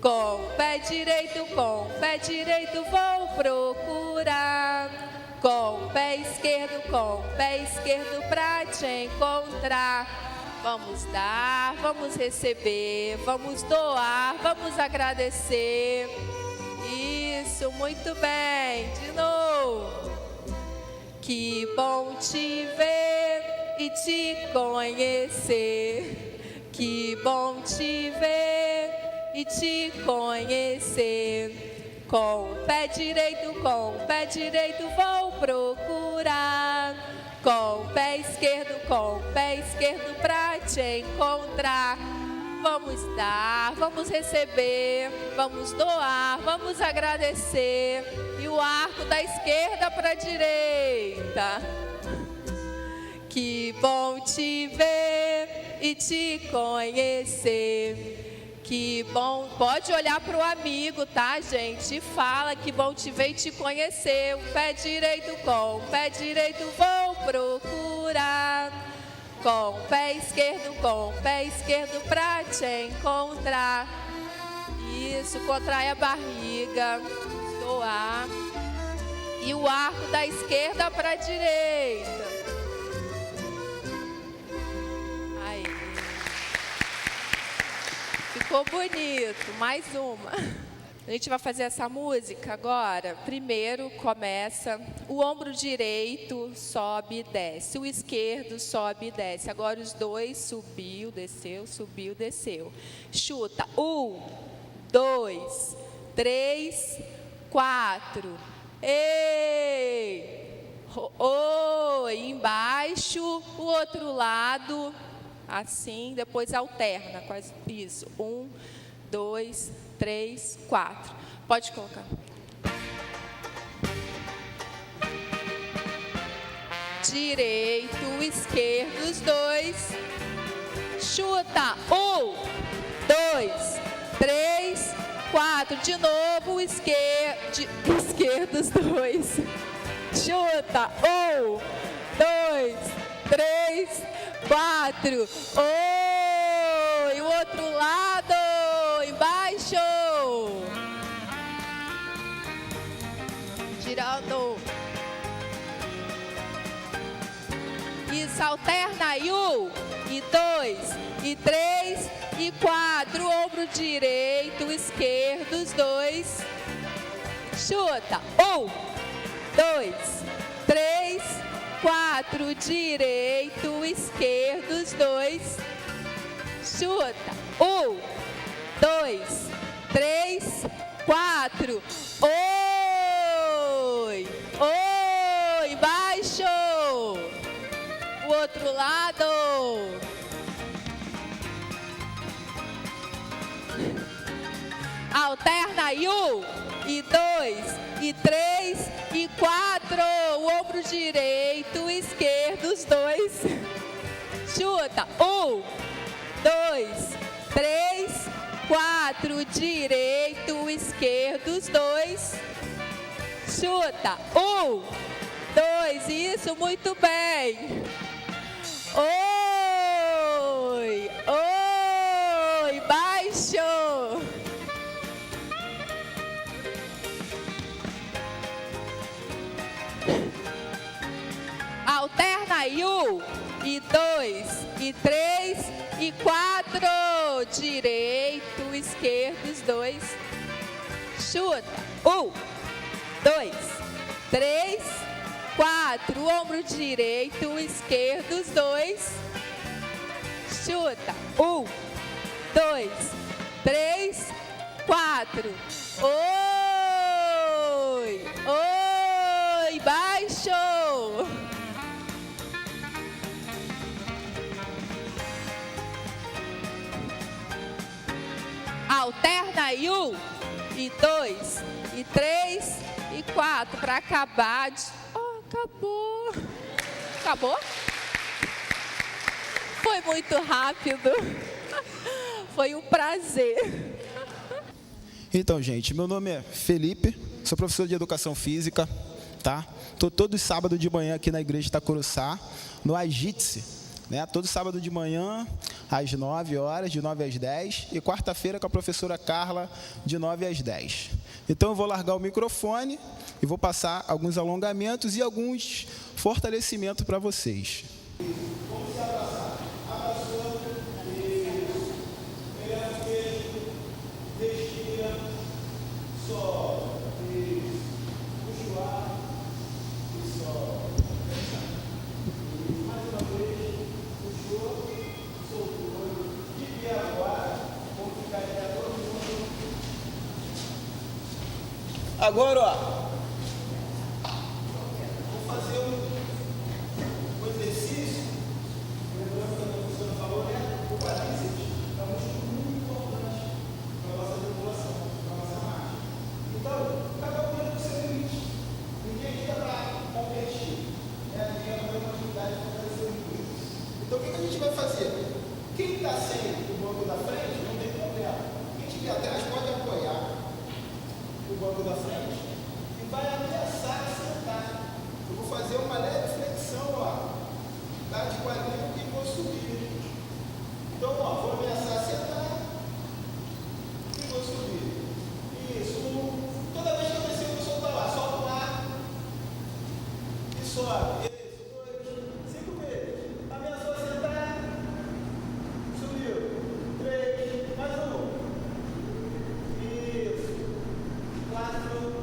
Com o pé direito vou procurar. Com o pé esquerdo pra te encontrar. Vamos dar, vamos receber, vamos doar, vamos agradecer. Isso, muito bem, de novo. Que bom te ver e te conhecer. Que bom te ver e te conhecer. Com o pé direito vou procurar. Com o pé esquerdo pra te encontrar. Vamos dar, vamos receber, vamos doar, vamos agradecer. E o arco da esquerda para a direita. Que bom te ver e te conhecer. Que bom, pode olhar para o amigo, tá, gente? E fala que bom te ver e te conhecer. O pé direito vou procurar. Com o pé esquerdo pra te encontrar. Isso, contrai a barriga, doar. E o arco da esquerda para a direita. Ficou bonito, mais uma. A gente vai fazer essa música agora. Primeiro começa, o ombro direito sobe e desce, o esquerdo sobe e desce. Agora os dois, subiu, desceu, chuta, 1, 2, 3, 4. Ei! Oi! Embaixo, o outro lado. Assim, depois alterna. Isso. 1, 2, 3, 4. Pode colocar. Direito, esquerdo, os dois. Chuta. 1, 2, 3, 4. De novo, esquerdo, os dois. Chuta. 1, 2, 3, 4. Oi, o outro lado, embaixo. Girando. Isso, alterna aí. 1, e 2, e 3, e 4. Ombro direito, esquerdo, os dois. Chuta. 1, 2, 3, 4, direito, esquerdo, os dois. Chuta. 1, 2, 3, 4. Oi! Oi! Baixo! O outro lado. Alterna aí. 1, e 2, e 3, e 4. O ombro direito, esquerdo, os dois. Chuta. 1, 2, 3, 4. Direito, esquerdo, os dois. Chuta. 1, 2. Isso, muito bem. Oi. Oi. Baixo. Alterna aí. 1, e 2, e 3, e 4. Direito, esquerdo, os dois. Chuta. 1, 2, 3, 4. Ombro direito, esquerdo, os dois. Chuta. 1, 2, 3, 4. Oi. Oi. Baixo. perna aí, 1, e 2, e 3, e 4, para acabar de... Oh, acabou. Acabou? Foi muito rápido. Foi um prazer. Então, gente, meu nome é Felipe, sou professor de Educação Física, tá? Estou todo sábado de manhã aqui na Igreja de Itacuruçá, no Agite-se, né? Todo sábado de manhã, às 9 horas, de 9 às 10, e quarta-feira com a professora Carla, de 9 às 10. Então, eu vou largar o microfone e vou passar alguns alongamentos e alguns fortalecimentos para vocês. Vamos se abraçar. Abraçou. Isso. Melhor beijo. Respira. Solta. Isso. Puxa o ar. E solta. Mais uma vez. Puxou. Soltou. De pé agora. Vamos ficar aí todo mundo. Agora, ó. Vou fazer um exercício. Lembrando que a professora falou, né? O quadríceps é um músculo muito importante para a nossa regulação, para a nossa marcha. Então, cada um tem o seu limite. Ninguém aqui é para competir. Ninguém vai uma atividade para fazer o limite. Então, o que a gente vai fazer? Quem está sem o banco da frente, não tem problema. Quem estiver atrás pode apoiar o banco da frente e vai ameaçar a sentar. Eu vou fazer uma leve flexão, ó, tá? De quadril e vou subir. Então, ó, vou ameaçar a sentar e vou subir. Isso. Toda vez que eu descer, eu vou soltar lá. Solta o ar e sobe. Isso. 2, 5 vezes. Ameaçou a sentar. Subiu. 3, mais um. Isso. 4.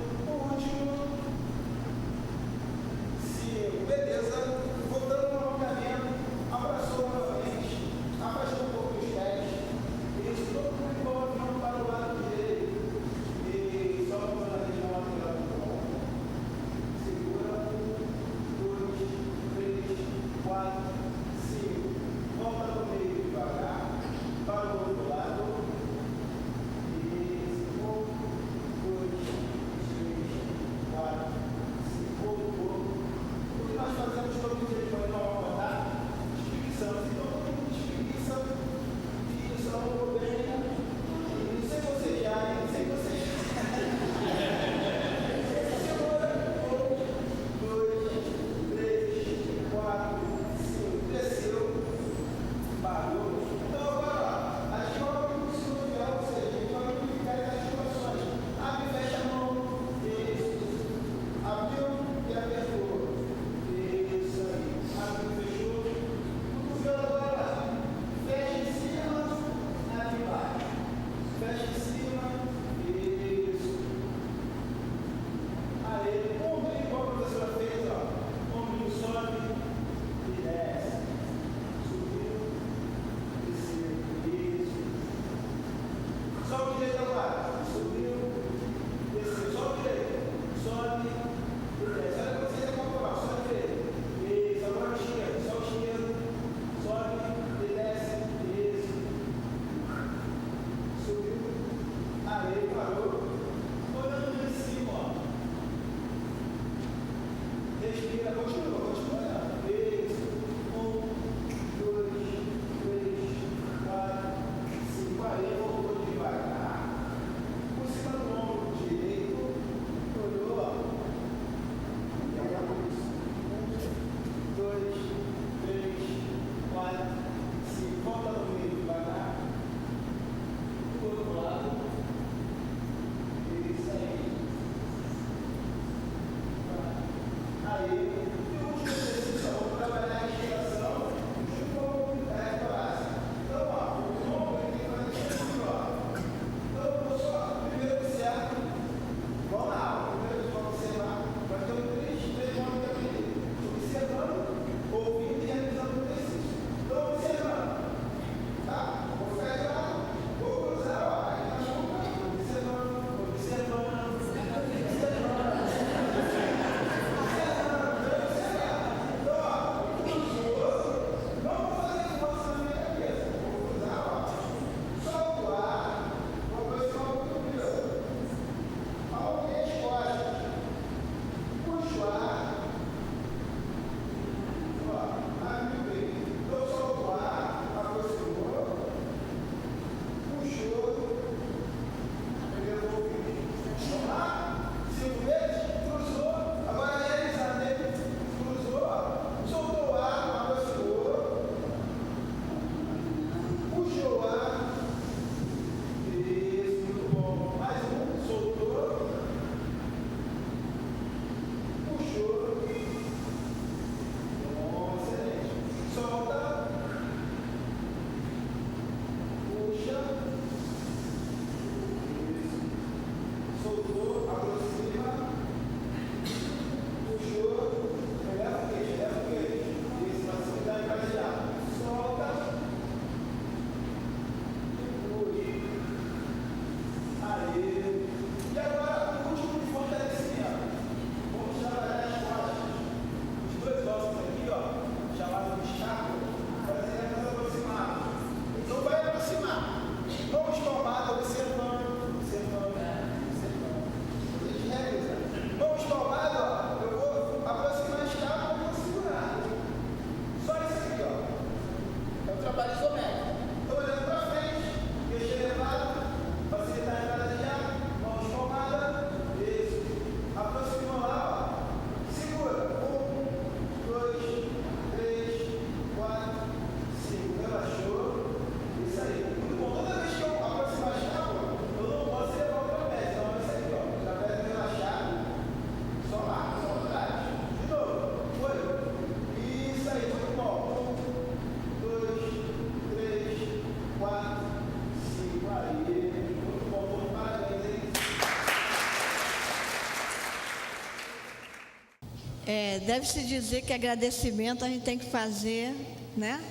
deve-se dizer que agradecimento a gente tem que fazer, né?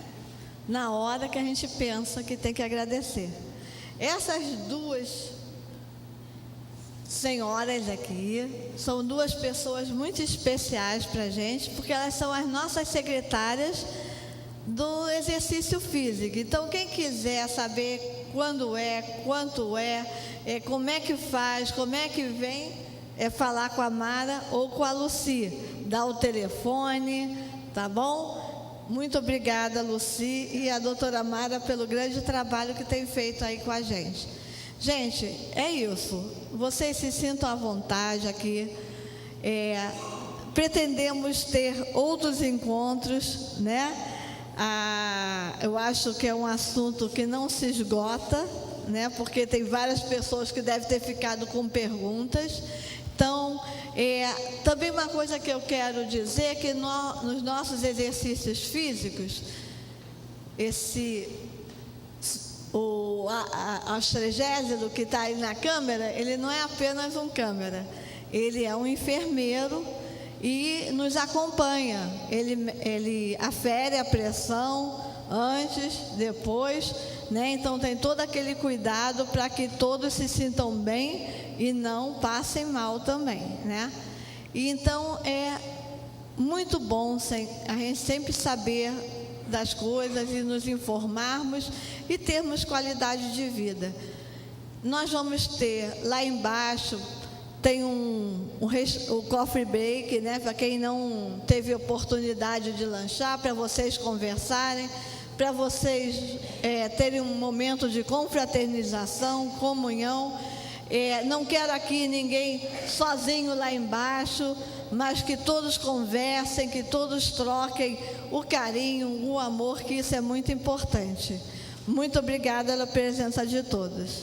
Na hora que a gente pensa que tem que agradecer. Essas duas senhoras aqui são duas pessoas muito especiais para a gente, porque elas são as nossas secretárias do exercício físico. Então, quem quiser saber quando quanto como é que faz, como é que vem, falar com a Mara ou com a Luci. Dá o telefone, tá bom? Muito obrigada, Luci, e a doutora Mara pelo grande trabalho que tem feito aí com a gente. Gente, é isso. Vocês se sintam à vontade aqui. Pretendemos ter outros encontros, né? Eu acho que é um assunto que não se esgota, né? Porque tem várias pessoas que devem ter ficado com perguntas. Então, também uma coisa que eu quero dizer é que nos nossos exercícios físicos, o Astrogésilo que está aí na câmera, ele não é apenas um câmera, ele é um enfermeiro e nos acompanha. Ele afere a pressão antes, depois, né? Então tem todo aquele cuidado para que todos se sintam bem e não passem mal também, né? E então é muito bom a gente sempre saber das coisas e nos informarmos e termos qualidade de vida. Nós vamos ter lá embaixo, tem o coffee break, né? Para quem não teve oportunidade de lanchar, para vocês conversarem, para vocês terem um momento de confraternização, comunhão. Não quero aqui ninguém sozinho lá embaixo, mas que todos conversem, que todos troquem o carinho, o amor, que isso é muito importante. Muito obrigada pela presença de todos.